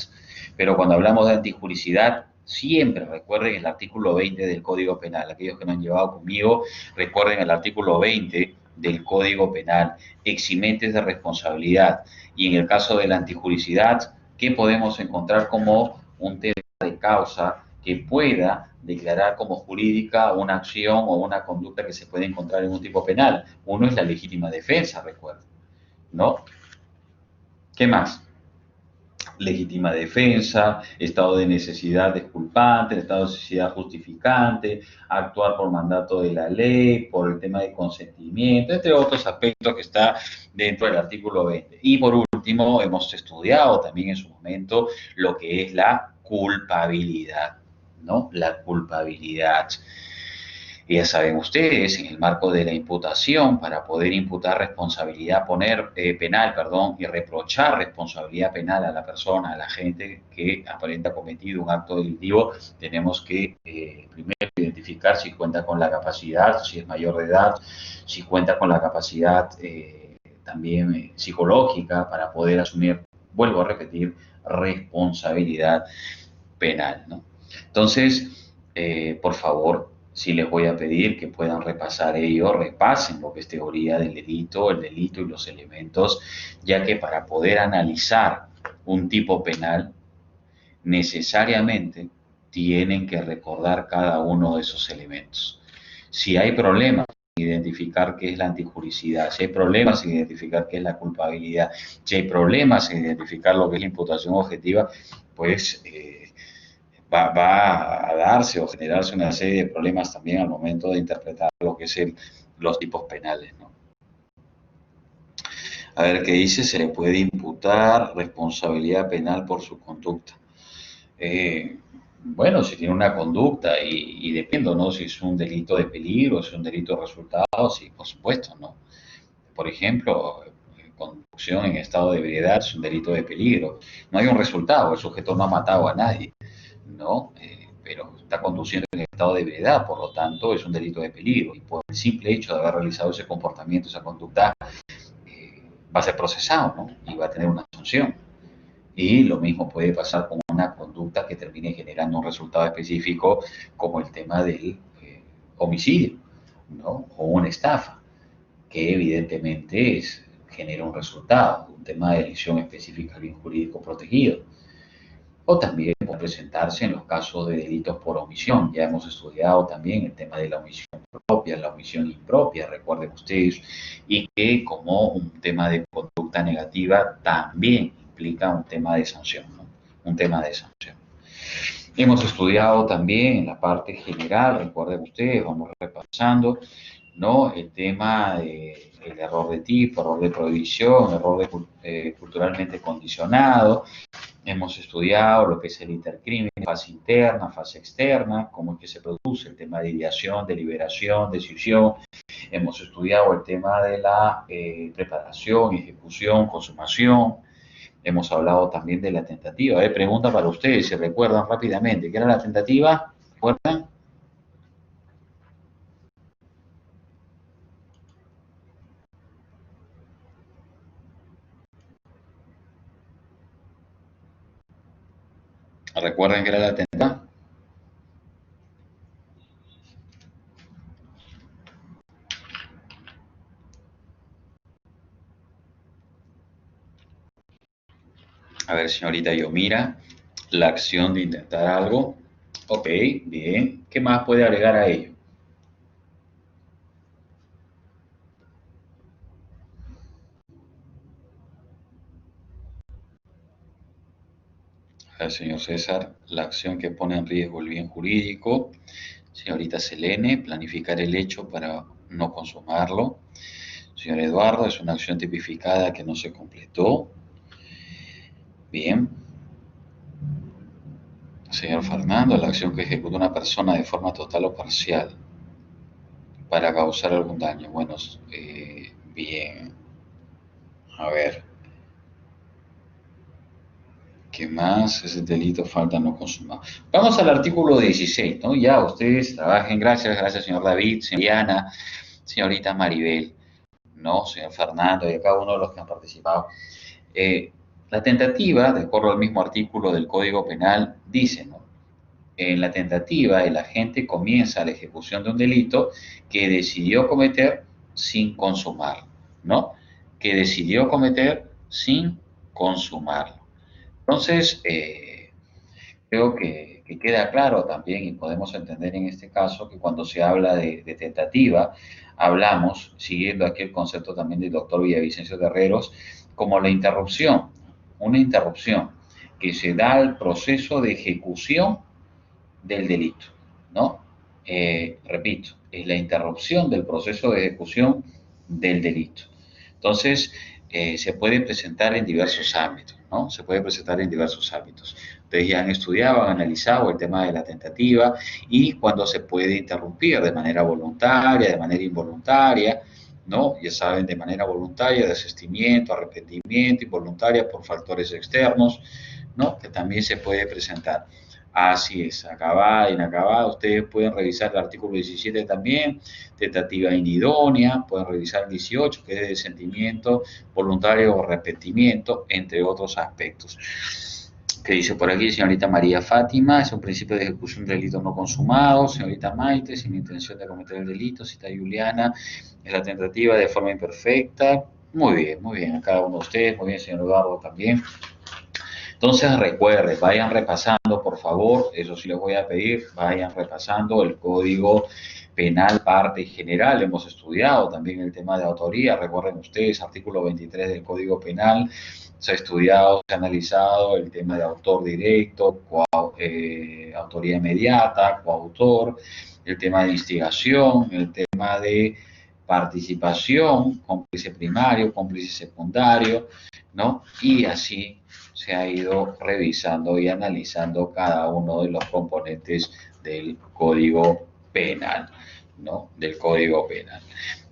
Pero cuando hablamos de antijuricidad, siempre recuerden el artículo 20 del Código Penal. Aquellos que no han llevado conmigo, recuerden el artículo 20 del Código Penal, eximentes de responsabilidad. Y en el caso de la antijuricidad, ¿qué podemos encontrar como un tema de causa que pueda declarar como jurídica una acción o una conducta que se puede encontrar en un tipo penal? Uno es la legítima defensa, recuerden, ¿no? ¿Qué más? Legítima defensa, estado de necesidad disculpante, estado de necesidad justificante, actuar por mandato de la ley, por el tema de consentimiento, entre otros aspectos que está dentro del artículo 20. Y por último, hemos estudiado también en su momento lo que es la culpabilidad, ¿no? La culpabilidad. Y ya saben ustedes, en el marco de la imputación, para poder imputar responsabilidad penal, perdón, y reprochar responsabilidad penal a la persona, a la gente que aparenta cometido un acto delictivo, tenemos que primero identificar si cuenta con la capacidad, si es mayor de edad, si cuenta con la capacidad también psicológica para poder asumir, vuelvo a repetir, responsabilidad penal, ¿no? Entonces, por favor, sí les voy a pedir que puedan repasar ello, repasen lo que es teoría del delito, el delito y los elementos, ya que para poder analizar un tipo penal, necesariamente tienen que recordar cada uno de esos elementos. Si hay problemas en identificar qué es la antijuricidad, si hay problemas en identificar qué es la culpabilidad, si hay problemas en identificar lo que es la imputación objetiva, pues va a darse o generarse una serie de problemas también al momento de interpretar lo que es los tipos penales, ¿no? A ver qué dice, se le puede imputar responsabilidad penal por su conducta. Bueno, si tiene una conducta y depende, ¿no? Si es un delito de peligro, si es un delito de resultado, sí, por supuesto, ¿no? Por ejemplo, conducción en estado de ebriedad es un delito de peligro. No hay un resultado, el sujeto no ha matado a nadie, ¿no? pero está conduciendo en estado de ebriedad, por lo tanto es un delito de peligro y por el simple hecho de haber realizado ese comportamiento, esa conducta, va a ser procesado, ¿no? Y va a tener una sanción. Y lo mismo puede pasar con una conducta que termine generando un resultado específico como el tema del homicidio, ¿no? O una estafa, que evidentemente genera un resultado, un tema de lesión específica al bien jurídico protegido. O también puede presentarse en los casos de delitos por omisión. Ya hemos estudiado también el tema de la omisión propia, la omisión impropia, recuerden ustedes, y que como un tema de conducta negativa también implica un tema de sanción, ¿no? Un tema de sanción. Hemos estudiado también en la parte general, recuerden ustedes, vamos repasando, ¿no? El tema del error de tipo, error de prohibición, error culturalmente condicionado. Hemos estudiado lo que es el intercrimen, fase interna, fase externa, cómo es que se produce el tema de ideación, deliberación, decisión. Hemos estudiado el tema de la preparación, ejecución, consumación. Hemos hablado también de la tentativa. Pregunta para ustedes, si recuerdan rápidamente, ¿qué era la tentativa? ¿Recuerdan? ¿Recuerdan qué era la tentativa? A ver, señorita Yomira, la acción de intentar algo. Ok, bien. ¿Qué más puede agregar a ello? A ver, señor César, la acción que pone en riesgo el bien jurídico. Señorita Selene, planificar el hecho para no consumarlo. Señor Eduardo, es una acción tipificada que no se completó. Bien. Señor Fernando, la acción que ejecuta una persona de forma total o parcial para causar algún daño. Bueno, bien. A ver. ¿Qué más? Ese delito falta no consumado. Vamos al artículo 16, ¿no? Ya ustedes trabajen. Gracias, señor David, señora Diana, señorita Maribel, ¿no? Señor Fernando y a cada uno de los que han participado. La tentativa, de acuerdo al mismo artículo del Código Penal, dice, ¿no? En la tentativa, el agente comienza la ejecución de un delito que decidió cometer sin consumar, ¿no? Que decidió cometer sin consumarlo. Entonces, creo que queda claro también y podemos entender en este caso que cuando se habla de tentativa, hablamos, siguiendo aquí el concepto también del doctor Villavicencio Guerreros, como la interrupción, una interrupción que se da al proceso de ejecución del delito, ¿no? Repito, es la interrupción del proceso de ejecución del delito. Entonces, se puede presentar en diversos ámbitos, ¿no? Se puede presentar en diversos ámbitos. Ustedes ya han estudiado, han analizado el tema de la tentativa y cuando se puede interrumpir de manera voluntaria, de manera involuntaria, ¿no? Ya saben, de manera voluntaria, desistimiento, arrepentimiento, involuntaria por factores externos, ¿no? Que también se puede presentar. Así es, acabada, inacabada. Ustedes pueden revisar el artículo 17 también, tentativa inidónea, pueden revisar el 18, que es de sentimiento voluntario o arrepentimiento, entre otros aspectos. Que dice por aquí, señorita María Fátima, es un principio de ejecución de delito no consumado. Señorita Maite, sin intención de cometer el delito. Cita Juliana, es la tentativa de forma imperfecta. Muy bien, a cada uno de ustedes. Muy bien, señor Eduardo también. Entonces recuerden, vayan repasando, por favor, eso sí les voy a pedir, vayan repasando el Código Penal parte general. Hemos estudiado también el tema de autoría, recuerden ustedes, artículo 23 del Código Penal, se ha estudiado, se ha analizado el tema de autor directo, autoría inmediata, coautor, el tema de instigación, el tema de participación, cómplice primario, cómplice secundario, ¿no? Y así se ha ido revisando y analizando cada uno de los componentes del Código Penal, ¿no? Del Código Penal.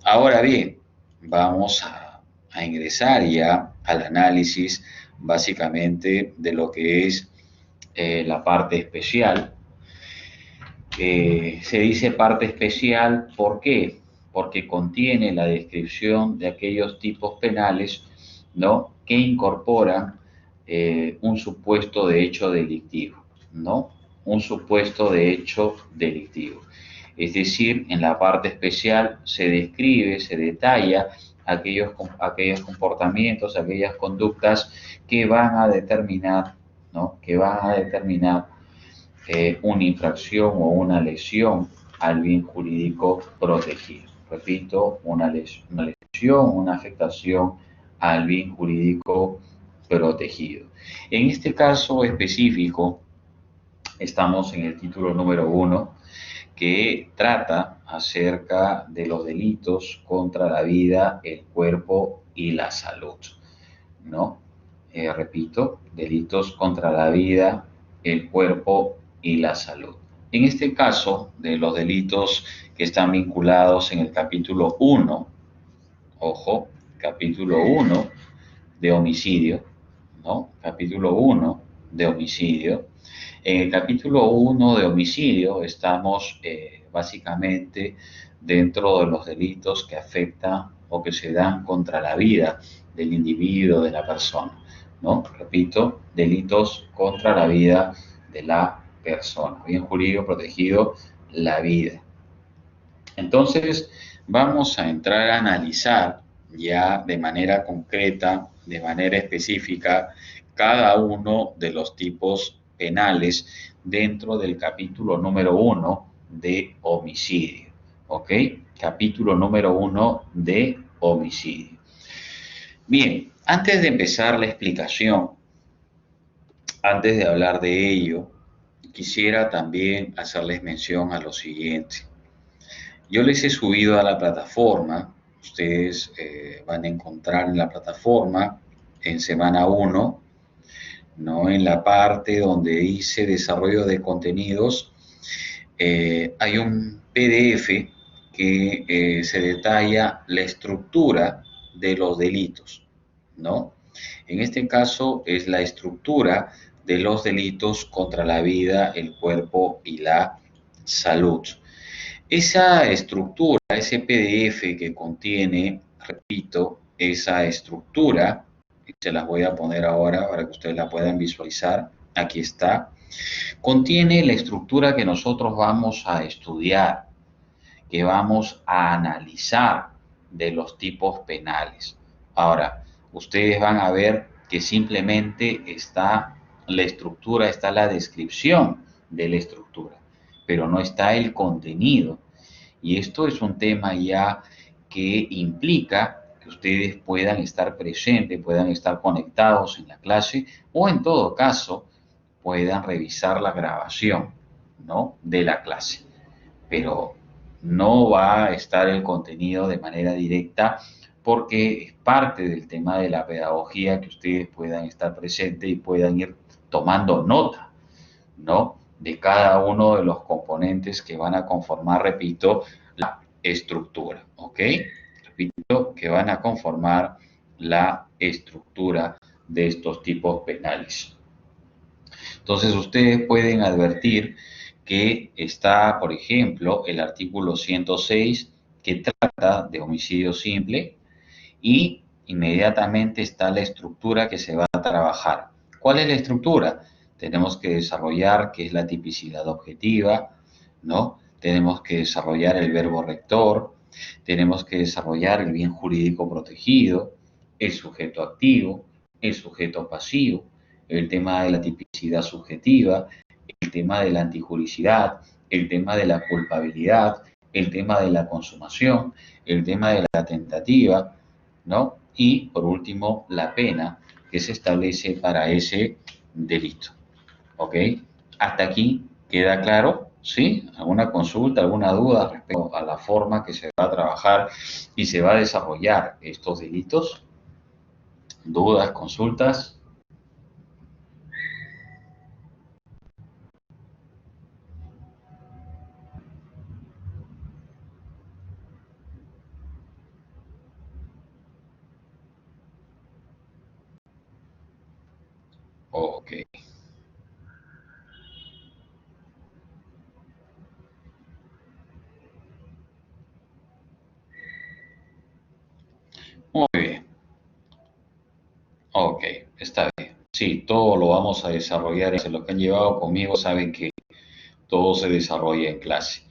Ahora bien, vamos a ingresar ya al análisis básicamente de lo que es la parte especial, Se dice parte especial, ¿por qué? Porque contiene la descripción de aquellos tipos penales, ¿no?, que incorporan un supuesto de hecho delictivo, ¿no? Un supuesto de hecho delictivo. Es decir, en la parte especial se describe, se detalla aquellos comportamientos, aquellas conductas que van a determinar, ¿no?, que van a determinar una infracción o una lesión al bien jurídico protegido. Repito, una lesión, una afectación al bien jurídico protegido. En este caso específico, estamos en el título número 1, que trata acerca de los delitos contra la vida, el cuerpo y la salud, ¿no? Repito, delitos contra la vida, el cuerpo y la salud. En este caso, de los delitos que están vinculados en el capítulo 1, ojo, capítulo 1 de homicidio, ¿no? Capítulo 1 de homicidio. En el capítulo 1 de homicidio estamos básicamente dentro de los delitos que afectan o que se dan contra la vida del individuo, de la persona, ¿no? Repito, delitos contra la vida de la persona. Bien jurídico protegido, la vida. Entonces, vamos a entrar a analizar ya de manera concreta, de manera específica, cada uno de los tipos penales dentro del capítulo número 1 de homicidio. ¿Ok? Capítulo número 1 de homicidio. Bien, antes de empezar la explicación, antes de hablar de ello, quisiera también hacerles mención a lo siguiente. Yo les he subido a la plataforma, ustedes van a encontrar en la plataforma en semana 1, ¿no?, en la parte donde dice desarrollo de contenidos, hay un PDF que se detalla la estructura de los delitos, ¿no? En este caso es la estructura de los delitos contra la vida, el cuerpo y la salud. Esa estructura, ese PDF que contiene, repito, esa estructura, se las voy a poner ahora para que ustedes la puedan visualizar, aquí está, contiene la estructura que nosotros vamos a estudiar, que vamos a analizar de los tipos penales. Ahora, ustedes van a ver que simplemente está la estructura, está la descripción de la estructura, pero no está el contenido. Y esto es un tema ya que implica que ustedes puedan estar presentes, puedan estar conectados en la clase o en todo caso puedan revisar la grabación, ¿no?, de la clase. Pero no va a estar el contenido de manera directa porque es parte del tema de la pedagogía que ustedes puedan estar presentes y puedan ir tomando nota, ¿no?, de cada uno de los componentes que van a conformar, repito, la estructura, ¿ok? Repito, que van a conformar la estructura de estos tipos penales. Entonces, ustedes pueden advertir que está, por ejemplo, el artículo 106, que trata de homicidio simple, y inmediatamente está la estructura que se va a trabajar. ¿Cuál es la estructura? Tenemos que desarrollar qué es la tipicidad objetiva, ¿no? Tenemos que desarrollar el verbo rector, tenemos que desarrollar el bien jurídico protegido, el sujeto activo, el sujeto pasivo, el tema de la tipicidad subjetiva, el tema de la antijuricidad, el tema de la culpabilidad, el tema de la consumación, el tema de la tentativa, ¿no? Y por último, la pena que se establece para ese delito. ¿Ok? Hasta aquí queda claro, ¿sí? ¿Alguna consulta, alguna duda respecto a la forma que se va a trabajar y se va a desarrollar estos delitos? ¿Dudas, consultas? Ok. Sí, todo lo vamos a desarrollar. Los que han llevado conmigo saben que todo se desarrolla en clase,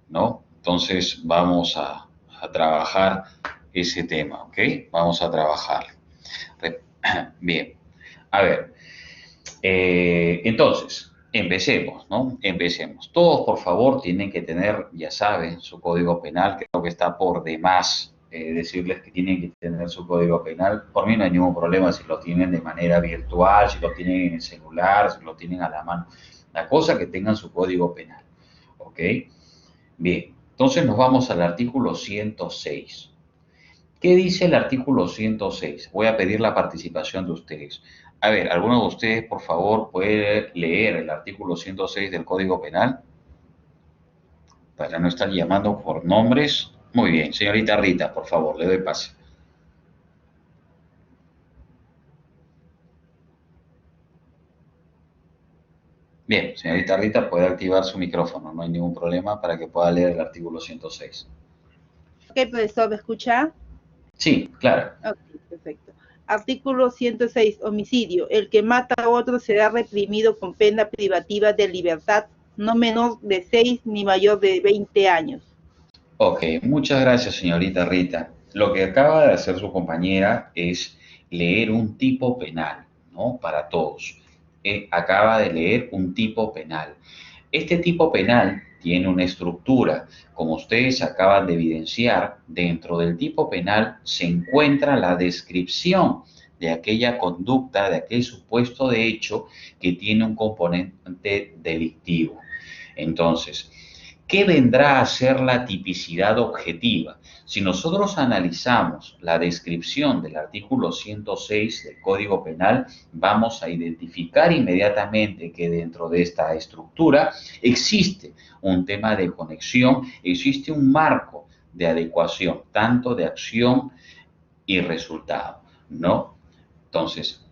¿no? Entonces vamos a trabajar ese tema, ¿ok? Vamos a trabajar. Bien, a ver, entonces, empecemos, ¿no? Empecemos. Todos, por favor, tienen que tener, ya saben, su código penal. Creo que está por demás decirles que tienen que tener su código penal. Por mí no hay ningún problema si lo tienen de manera virtual, si lo tienen en el celular, si lo tienen a la mano. La cosa es que tengan su código penal, ¿ok? Bien, entonces nos vamos al artículo 106. ¿Qué dice el artículo 106? Voy a pedir la participación de ustedes. A ver, ¿alguno de ustedes, por favor, puede leer el artículo 106 del Código Penal? Para no estar llamando por nombres. Muy bien, señorita Rita, por favor, le doy pase. Bien, señorita Rita, puede activar su micrófono, no hay ningún problema para que pueda leer el artículo 106. Ok, profesor, ¿me escucha? Sí, claro. Ok, perfecto. Artículo 106, homicidio. El que mata a otro será reprimido con pena privativa de libertad, no menor de 6 ni mayor de 20 años. Ok, muchas gracias, señorita Rita. Lo que acaba de hacer su compañera es leer un tipo penal, ¿no? Para todos. Acaba de leer un tipo penal. Este tipo penal tiene una estructura. Como ustedes acaban de evidenciar, dentro del tipo penal se encuentra la descripción de aquella conducta, de aquel supuesto de hecho que tiene un componente delictivo. Entonces, ¿qué vendrá a ser la tipicidad objetiva? Si nosotros analizamos la descripción del artículo 106 del Código Penal, vamos a identificar inmediatamente que dentro de esta estructura existe un tema de conexión, existe un marco de adecuación, tanto de acción y resultado, ¿no? Entonces,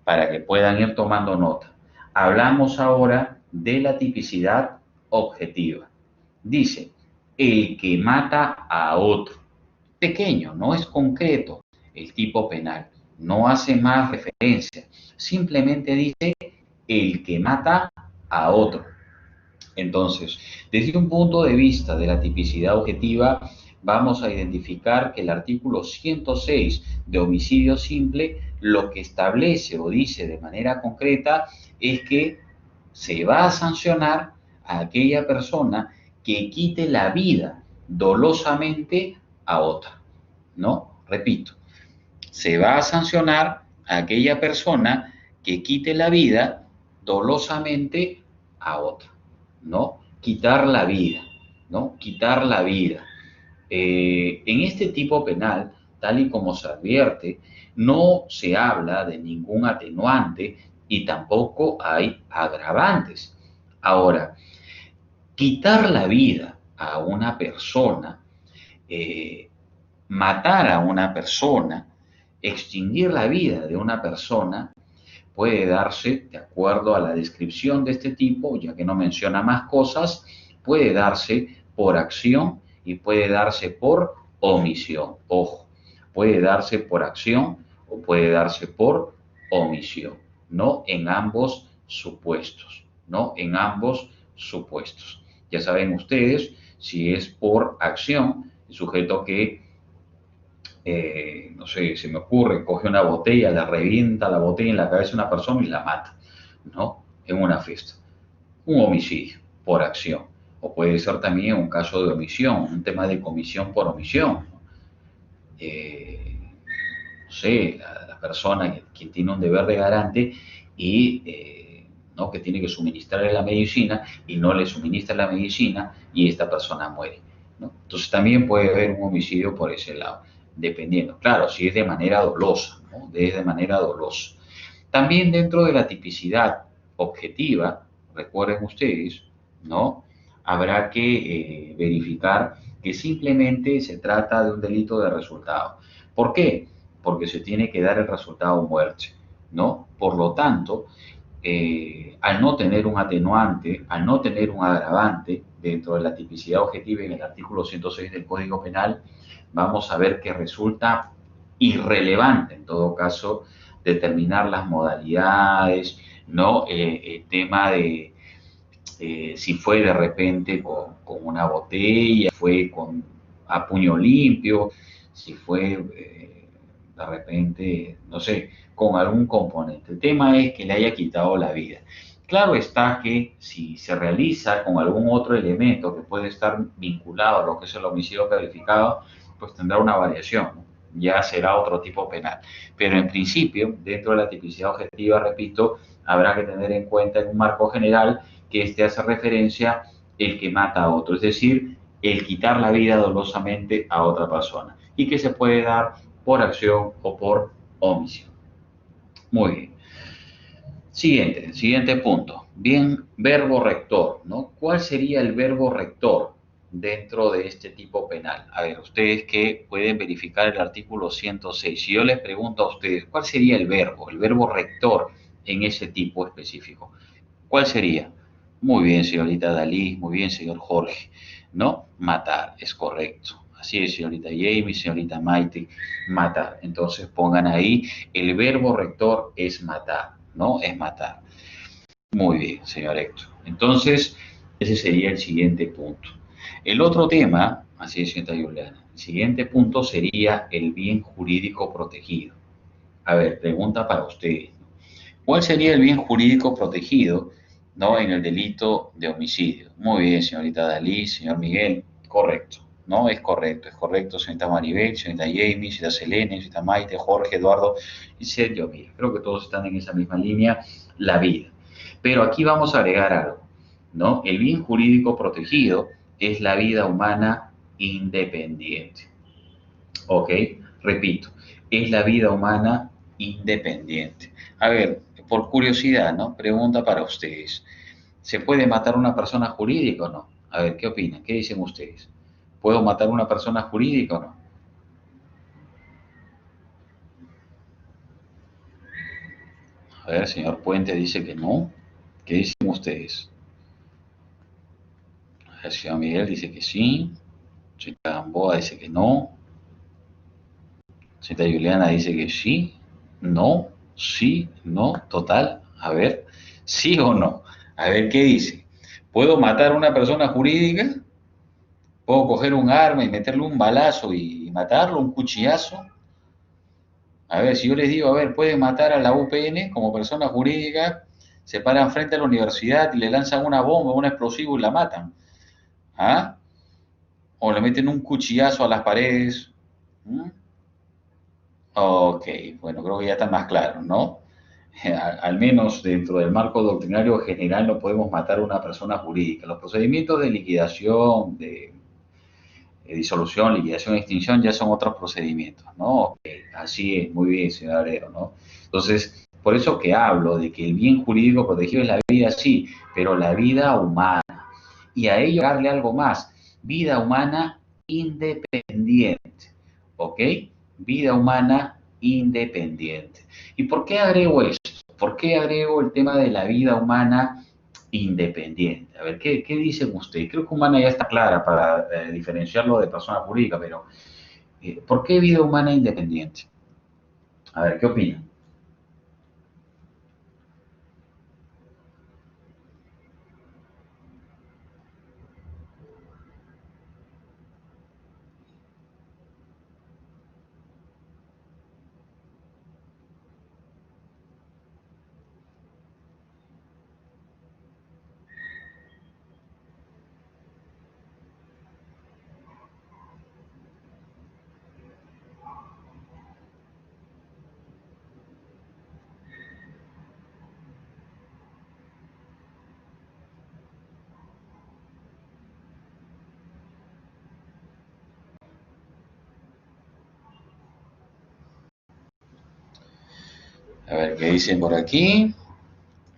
para que puedan ir tomando nota, hablamos ahora de la tipicidad objetiva. Dice, el que mata a otro. Pequeño, no es concreto el tipo penal, no hace más referencia, simplemente dice el que mata a otro. Entonces, desde un punto de vista de la tipicidad objetiva, vamos a identificar que el artículo 106 de homicidio simple lo que establece o dice de manera concreta es que se va a sancionar a aquella persona que quite la vida dolosamente a otra, ¿no? Repito, se va a sancionar a aquella persona que quite la vida dolosamente a otra, ¿no? Quitar la vida, ¿no? Quitar la vida. En este tipo penal, tal y como se advierte, no se habla de ningún atenuante y tampoco hay agravantes. Ahora, quitar la vida a una persona, matar a una persona, extinguir la vida de una persona, puede darse, de acuerdo a la descripción de este tipo, ya que no menciona más cosas, puede darse por acción y puede darse por omisión. Ojo, puede darse por acción o puede darse por omisión, no en ambos supuestos, no en ambos supuestos. Ya saben ustedes, si es por acción, el sujeto que no sé, se me ocurre, coge una botella, la revienta la botella en la cabeza de una persona y la mata, ¿no? En una fiesta. Un homicidio por acción. O puede ser también un caso de omisión, un tema de comisión por omisión, ¿no? No sé, la persona que tiene un deber de garante y ¿no? que tiene que suministrarle la medicina y no le suministra la medicina y esta persona muere, ¿no? Entonces también puede haber un homicidio por ese lado, dependiendo. Claro, si es de manera dolosa, ¿no? De manera dolosa. También dentro de la tipicidad objetiva, recuerden ustedes, ¿no? Habrá que verificar que simplemente se trata de un delito de resultado. ¿Por qué? Porque se tiene que dar el resultado muerte, ¿no? Por lo tanto, al no tener un atenuante, al no tener un agravante dentro de la tipicidad objetiva en el artículo 106 del Código Penal, vamos a ver que resulta irrelevante en todo caso determinar las modalidades, ¿no? El tema de si fue de repente con una botella, fue a puño limpio, si fue de repente, no sé, con algún componente. El tema es que le haya quitado la vida. Claro está que si se realiza con algún otro elemento que puede estar vinculado a lo que es el homicidio calificado, pues tendrá una variación, ¿no? Ya será otro tipo penal. Pero en principio, dentro de la tipicidad objetiva, repito, habrá que tener en cuenta en un marco general que este hace referencia el que mata a otro, es decir, el quitar la vida dolosamente a otra persona y que se puede dar por acción o por omisión. Muy bien. Siguiente punto. Bien, verbo rector, ¿no? ¿Cuál sería el verbo rector dentro de este tipo penal? A ver, ustedes que pueden verificar el artículo 106. Si yo les pregunto a ustedes, ¿cuál sería el verbo rector en ese tipo específico? ¿Cuál sería? Muy bien, señorita Dalí, muy bien, señor Jorge, ¿no? Matar, es correcto. Así es, señorita Jamie, señorita Maite, matar. Entonces pongan ahí, el verbo rector es matar, ¿no? Es matar. Muy bien, señor Héctor. Entonces, ese sería el siguiente punto. El otro tema, así es, señorita Juliana, el siguiente punto sería el bien jurídico protegido. A ver, pregunta para ustedes. ¿Cuál sería el bien jurídico protegido, ¿no? En el delito de homicidio? Muy bien, señorita Dalí, señor Miguel, correcto, ¿no? Es correcto, señorita Maribel, señorita Jamie, señorita Selene, señorita Maite, Jorge, Eduardo y Sergio Miguel. Creo que todos están en esa misma línea, la vida. Pero aquí vamos a agregar algo, ¿no? El bien jurídico protegido es la vida humana independiente, ¿ok? Repito, es la vida humana independiente. A ver, por curiosidad, ¿no? Pregunta para ustedes. ¿Se puede matar a una persona jurídica o no? A ver, ¿qué opinan? ¿Qué dicen ustedes? ¿Puedo matar a una persona jurídica o no? A ver, señor Puente dice que no. ¿Qué dicen ustedes? El señor Miguel dice que sí. Señorita Gamboa dice que no. Señorita Juliana dice que sí. No. Sí. No. Total. A ver. ¿Sí o no? A ver, ¿qué dice? ¿Puedo matar a una persona jurídica? ¿Puedo coger un arma y meterle un balazo y matarlo, un cuchillazo? A ver, si yo les digo, a ver, pueden matar a la UPN como persona jurídica, se paran frente a la universidad y le lanzan una bomba, un explosivo y la matan. ¿Ah? O le meten un cuchillazo a las paredes. ¿Mm? Ok, bueno, creo que ya está más claro, ¿no? Al menos dentro del marco doctrinario general no podemos matar a una persona jurídica. Los procedimientos de liquidación, de disolución, liquidación, extinción ya son otros procedimientos, ¿no? Ok, así es, muy bien, señor Abrero, ¿no? Entonces, por eso que hablo de que el bien jurídico protegido es la vida, sí, pero la vida humana. Y a ello darle algo más, vida humana independiente, ¿ok? Vida humana independiente. ¿Y por qué agrego esto? ¿Por qué agrego el tema de la vida humana independiente? A ver, ¿qué dicen ustedes? Creo que humana ya está clara para diferenciarlo de persona jurídica, pero ¿por qué vida humana independiente? A ver, ¿qué opinan? A ver, ¿qué dicen por aquí?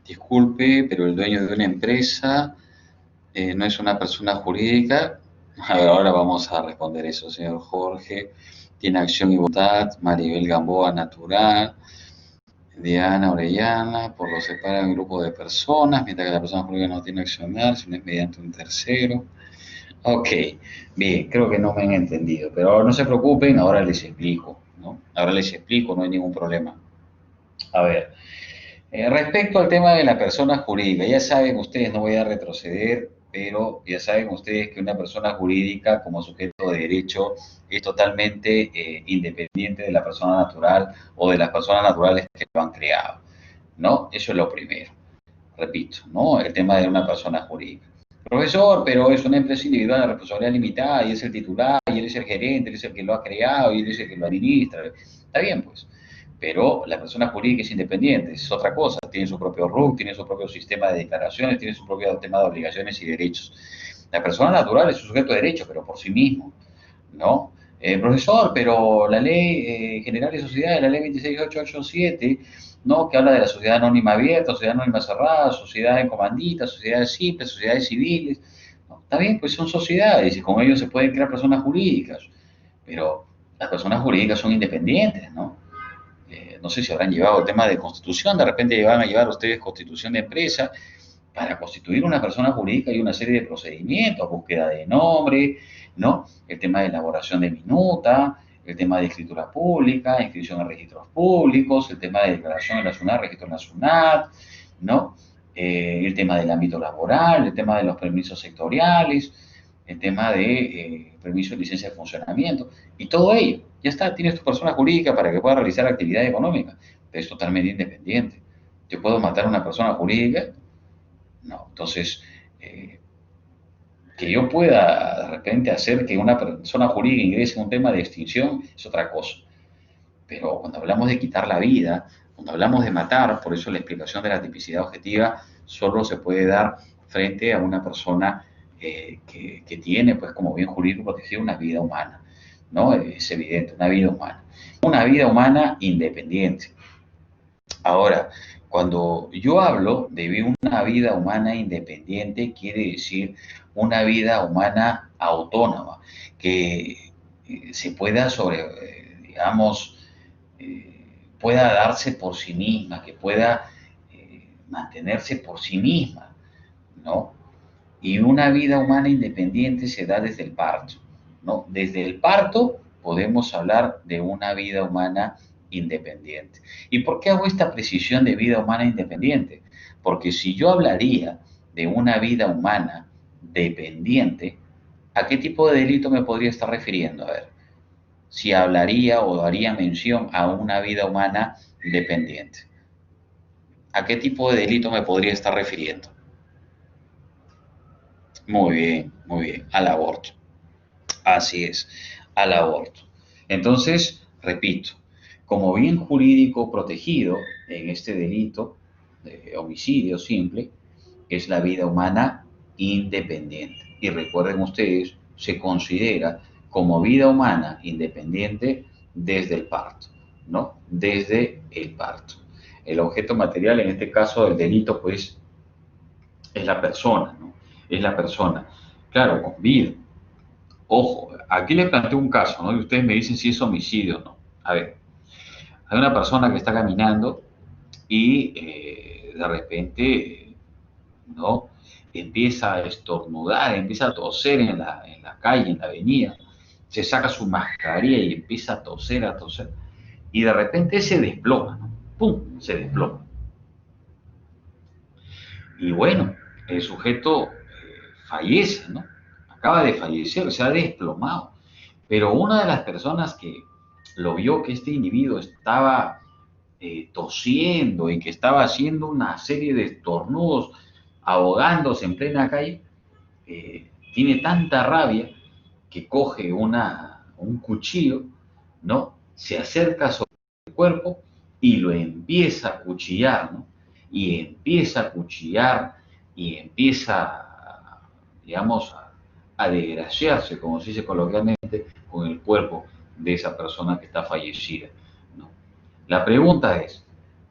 Disculpe, pero el dueño de una empresa no es una persona jurídica. A ver, ahora vamos a responder eso, señor Jorge. Tiene acción y voluntad. Maribel Gamboa, natural. Diana Orellana, por lo separa un grupo de personas, mientras que la persona jurídica no tiene accionar, sino es mediante un tercero. Ok, bien, creo que no me han entendido, pero no se preocupen, ahora les explico, ¿no? Ahora les explico, no hay ningún problema. A ver, respecto al tema de la persona jurídica, ya saben ustedes, no voy a retroceder, pero ya saben ustedes que una persona jurídica como sujeto de derecho es totalmente independiente de la persona natural o de las personas naturales que lo han creado, ¿no? Eso es lo primero, repito, ¿no? El tema de una persona jurídica. Profesor, pero es una empresa individual de responsabilidad limitada y es el titular y él es el gerente, él es el que lo ha creado y él es el que lo administra. Está bien, pues. Pero la persona jurídica es independiente, es otra cosa. Tiene su propio RUC, tiene su propio sistema de declaraciones, tiene su propio tema de obligaciones y derechos. La persona natural es un sujeto de derecho, pero por sí mismo, ¿no? Profesor, pero la ley general de sociedades, la ley 26887, ¿no? Que habla de la sociedad anónima abierta, sociedad anónima cerrada, sociedad en comandita, sociedades simples, sociedades civiles. ¿No? Está bien, pues son sociedades y con ellos se pueden crear personas jurídicas, pero las personas jurídicas son independientes, ¿no? No sé si habrán llevado el tema de constitución, de repente van a llevar ustedes constitución de empresa. Para constituir una persona jurídica hay una serie de procedimientos, búsqueda de nombre, ¿no? El tema de elaboración de minuta, el tema de escritura pública, inscripción en registros públicos, el tema de declaración en la SUNAT, registro en la SUNAT, ¿no? El tema del ámbito laboral, el tema de los permisos sectoriales, el tema de permiso de licencia de funcionamiento, y todo ello. Ya está, tienes tu persona jurídica para que pueda realizar actividad económica, pero es totalmente independiente. ¿Yo puedo matar a una persona jurídica? No. Entonces, que yo pueda de repente hacer que una persona jurídica ingrese en un tema de extinción es otra cosa. Pero cuando hablamos de quitar la vida, cuando hablamos de matar, por eso la explicación de la tipicidad objetiva solo se puede dar frente a una persona que tiene, pues como bien jurídico protegido, una vida humana, ¿no? Es evidente, una vida humana. Una vida humana independiente. Ahora, cuando yo hablo de una vida humana independiente, quiere decir una vida humana autónoma, que se pueda digamos, pueda darse por sí misma, que pueda mantenerse por sí misma, ¿no? Y una vida humana independiente se da desde el parto, ¿no? Desde el parto podemos hablar de una vida humana independiente. ¿Y por qué hago esta precisión de vida humana independiente? Porque si yo hablaría de una vida humana dependiente, ¿a qué tipo de delito me podría estar refiriendo? A ver, si hablaría o haría mención a una vida humana dependiente, ¿a qué tipo de delito me podría estar refiriendo? Muy bien, al aborto. Así es, al aborto. Entonces, repito, como bien jurídico protegido en este delito de homicidio simple, es la vida humana independiente. Y recuerden ustedes, se considera como vida humana independiente desde el parto, ¿no? Desde el parto. El objeto material, en este caso del delito, pues, es la persona, ¿no? Es la persona. Claro, con vida. Ojo, aquí les planteo un caso, ¿no? Y ustedes me dicen si es homicidio o no. A ver, hay una persona que está caminando y de repente, ¿no? Empieza a estornudar, empieza a toser en la calle, en la avenida. Se saca su mascarilla y empieza a toser, a toser. Y de repente se desploma, ¿no? ¡Pum! Se desploma. Y bueno, el sujeto fallece, ¿no? Acaba de fallecer, se ha desplomado. Pero una de las personas que lo vio que este individuo estaba tosiendo y que estaba haciendo una serie de estornudos, ahogándose en plena calle, tiene tanta rabia que coge un cuchillo, ¿no? Se acerca sobre el cuerpo y lo empieza a cuchillar, ¿no? Y empieza a cuchillar y empieza, digamos, a desgraciarse, como se dice coloquialmente, con el cuerpo de esa persona que está fallecida, ¿no? La pregunta es,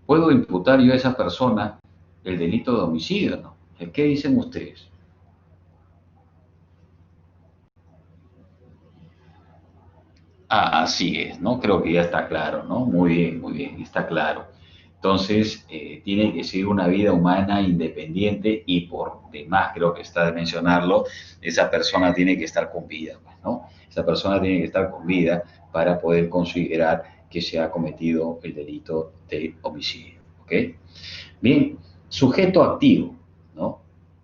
¿puedo imputar yo a esa persona el delito de homicidio, no? ¿Qué dicen ustedes? Ah, así es, ¿no? Creo que ya está claro, ¿no? Muy bien, está claro. Entonces, tiene que ser una vida humana independiente y por demás, creo que está de mencionarlo, esa persona tiene que estar con vida, pues, ¿no? Esa persona tiene que estar con vida para poder considerar que se ha cometido el delito de homicidio. ¿Ok? Bien, sujeto activo, ¿no?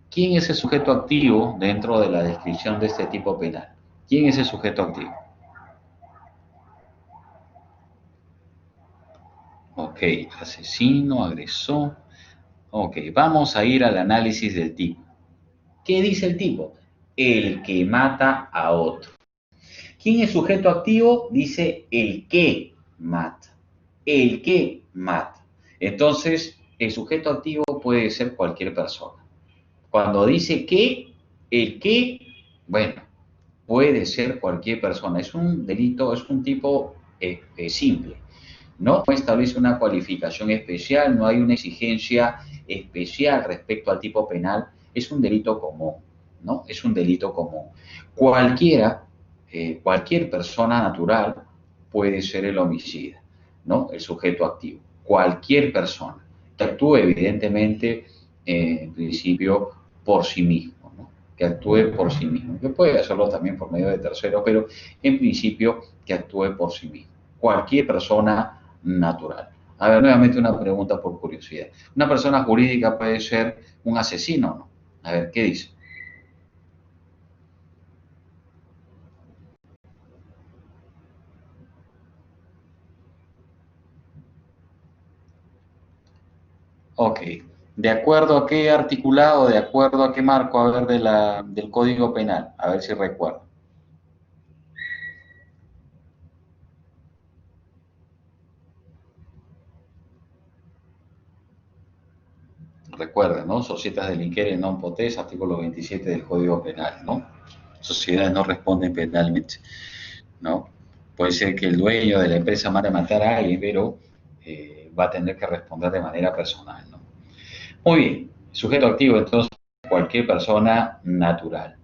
¿Quién es el sujeto activo dentro de la descripción de este tipo penal? ¿Quién es el sujeto activo? Ok, asesino, agresor. Ok, vamos a ir al análisis del tipo. ¿Qué dice el tipo? El que mata a otro. ¿Quién es sujeto activo? Dice el que mata. El que mata. Entonces, el sujeto activo puede ser cualquier persona. Cuando dice que, el que, bueno, puede ser cualquier persona. Es un delito, es un tipo simple. No establece una cualificación especial, no hay una exigencia especial respecto al tipo penal. Es un delito común, ¿no? Es un delito común. Cualquier persona natural puede ser el homicida, ¿no? El sujeto activo. Cualquier persona que actúe evidentemente, en principio, por sí mismo, ¿no? Que actúe por sí mismo. Que puede hacerlo también por medio de terceros, pero en principio que actúe por sí mismo. Cualquier persona natural. A ver, nuevamente una pregunta por curiosidad. ¿Una persona jurídica puede ser un asesino o no? A ver, ¿qué dice? Ok. ¿De acuerdo a qué articulado, de acuerdo a qué marco, a ver, del Código Penal? A ver si recuerdo. Recuerden, ¿no? Societas delinquere non potest, artículo 27 del Código Penal, ¿no? Sociedades no responden penalmente, ¿no? Puede ser que el dueño de la empresa mande a matar a alguien, pero va a tener que responder de manera personal, ¿no? Muy bien, sujeto activo, entonces, cualquier persona natural.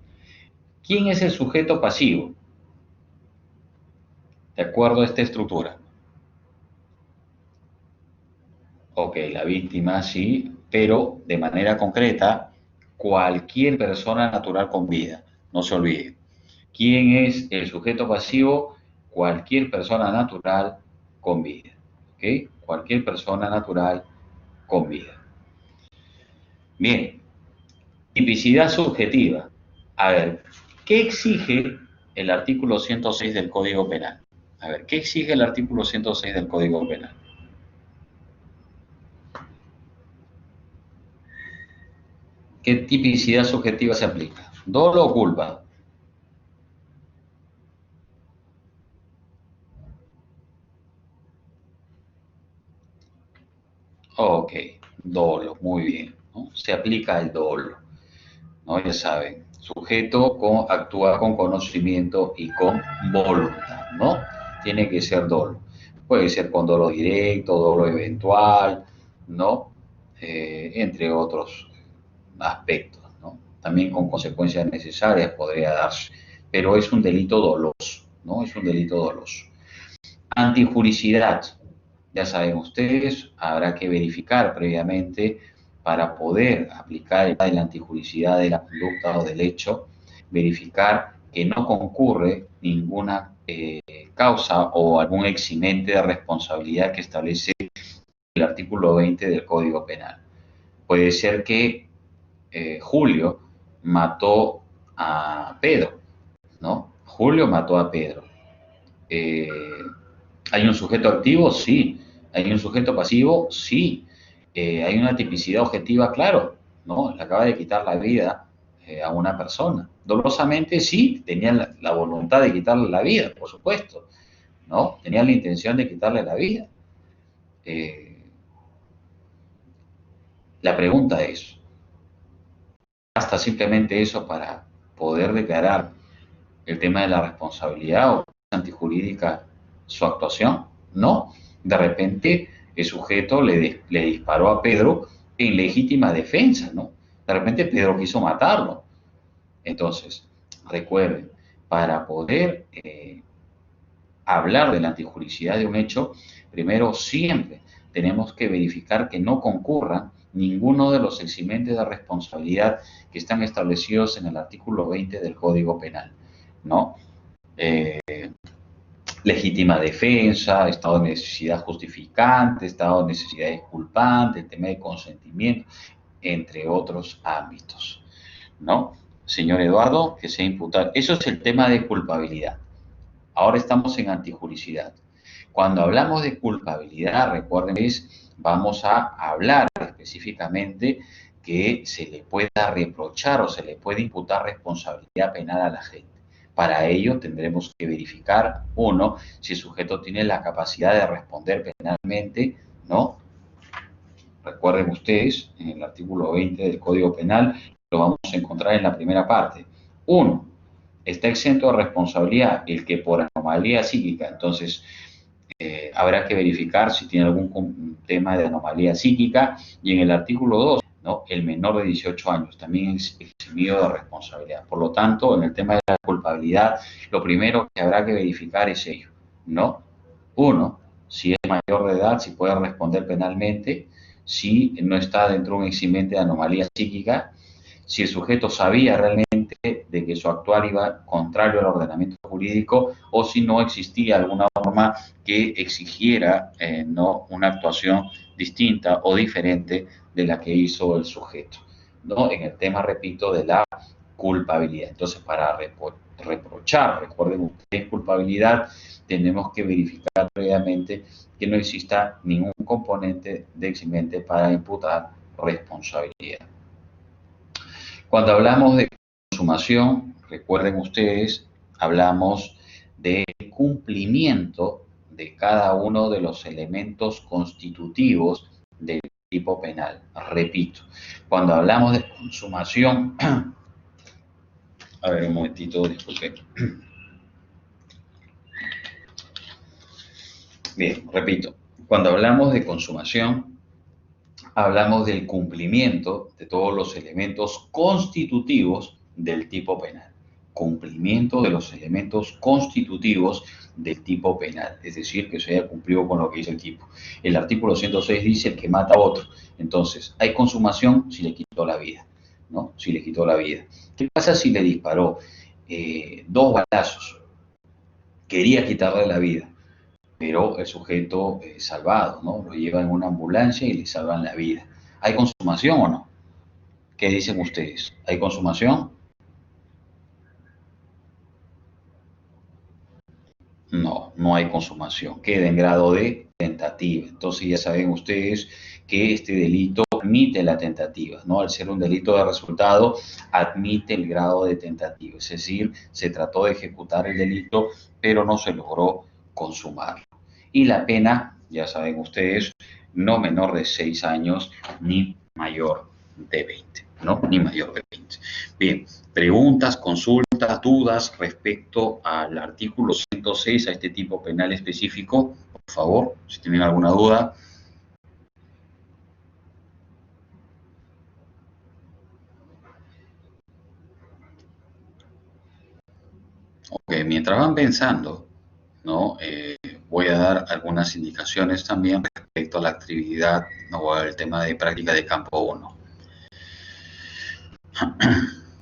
¿Quién es el sujeto pasivo? De acuerdo a esta estructura. Ok, la víctima sí, pero de manera concreta, cualquier persona natural con vida, no se olvide. ¿Quién es el sujeto pasivo? Cualquier persona natural con vida. ¿Ok? Cualquier persona natural con vida. Bien, tipicidad subjetiva. A ver, ¿qué exige el artículo 106 del Código Penal? A ver, ¿qué exige el artículo 106 del Código Penal? ¿Qué tipicidad subjetiva se aplica? ¿Dolo o culpa? Ok, dolo, muy bien, ¿no? Se aplica el dolo, ¿no? Ya saben, sujeto actúa con conocimiento y con voluntad, ¿no? Tiene que ser dolo. Puede ser con dolo directo, dolo eventual, ¿no? Entre otros aspectos, ¿no? También con consecuencias necesarias podría darse, pero es un delito doloso, ¿no? Es un delito doloso. Antijuricidad. Ya saben ustedes, habrá que verificar previamente para poder aplicar la antijuricidad de la conducta o del hecho, verificar que no concurre ninguna causa o algún eximente de responsabilidad que establece el artículo 20 del Código Penal. Puede ser que Julio mató a Pedro, ¿no? Julio mató a Pedro. Eh, ¿Hay un sujeto activo? Sí. ¿Hay un sujeto pasivo? Sí. ¿Hay una tipicidad objetiva? Claro, ¿no? Le acaba de quitar la vida a una persona. Dolosamente sí, tenía la voluntad de quitarle la vida, por supuesto, ¿no? Tenía la intención de quitarle la vida. Eh, la pregunta es, ¿basta simplemente eso para poder declarar el tema de la responsabilidad o antijurídica su actuación? No. De repente el sujeto le disparó a Pedro en legítima defensa, ¿no? De repente Pedro quiso matarlo. Entonces, recuerden, para poder hablar de la antijuricidad de un hecho, primero siempre tenemos que verificar que no concurran ninguno de los eximentes de responsabilidad que están establecidos en el artículo 20 del Código Penal, ¿no? legítima defensa, estado de necesidad justificante, estado de necesidad disculpante, el tema de consentimiento, entre otros ámbitos, ¿no? Señor Eduardo, que sea imputado. Eso es el tema de culpabilidad. Ahora estamos en antijuricidad. Cuando hablamos de culpabilidad, recuerden, vamos a hablar específicamente que se le pueda reprochar o se le puede imputar responsabilidad penal a la gente. Para ello tendremos que verificar, uno, si el sujeto tiene la capacidad de responder penalmente, ¿no? Recuerden ustedes, en el artículo 20 del Código Penal, lo vamos a encontrar en la primera parte. Uno, está exento de responsabilidad el que por anomalía psíquica, entonces habrá que verificar si tiene algún tema de anomalía psíquica, y en el artículo 2, ¿no? El menor de 18 años también es eximido de responsabilidad. Por lo tanto, en el tema de la culpabilidad, lo primero que habrá que verificar es ello, ¿no? Uno, si es mayor de edad, si puede responder penalmente, si no está dentro de un eximente de anomalía psíquica, si el sujeto sabía realmente de que su actuar iba contrario al ordenamiento jurídico o si no existía alguna norma que exigiera no una actuación distinta o diferente de la que hizo el sujeto, ¿no? En el tema, repito, de la culpabilidad. Entonces, para reprochar, recuerden ustedes, culpabilidad, tenemos que verificar previamente que no exista ningún componente de eximente para imputar responsabilidad. Cuando hablamos de consumación, recuerden ustedes, hablamos de cumplimiento de cada uno de los elementos constitutivos del tipo penal. Repito, cuando hablamos de consumación, a ver un momentito, disculpen. Bien, repito, cuando hablamos de consumación, hablamos del cumplimiento de todos los elementos constitutivos del tipo penal. Cumplimiento de los elementos constitutivos del tipo penal, es decir, que se haya cumplido con lo que dice el tipo. El artículo 106 dice el que mata a otro. Entonces, hay consumación si le quitó la vida, ¿no? Si le quitó la vida. ¿Qué pasa si le disparó 2 balazos? Quería quitarle la vida, pero el sujeto salvado, ¿no? Lo lleva en una ambulancia y le salvan la vida. ¿Hay consumación o no? ¿Qué dicen ustedes? ¿Hay consumación? No, no hay consumación. Queda en grado de tentativa. Entonces ya saben ustedes que este delito admite la tentativa, ¿no? Al ser un delito de resultado, admite el grado de tentativa. Es decir, se trató de ejecutar el delito, pero no se logró consumar. Y la pena, ya saben ustedes, no menor de 6 años ni mayor de 20, ¿no? Ni mayor de 20. Bien, preguntas, consultas, dudas respecto al artículo 106, a este tipo penal específico, por favor, si tienen alguna duda. Ok, mientras van pensando, ¿no? Voy a dar algunas indicaciones también respecto a la actividad o al tema de práctica de campo 1.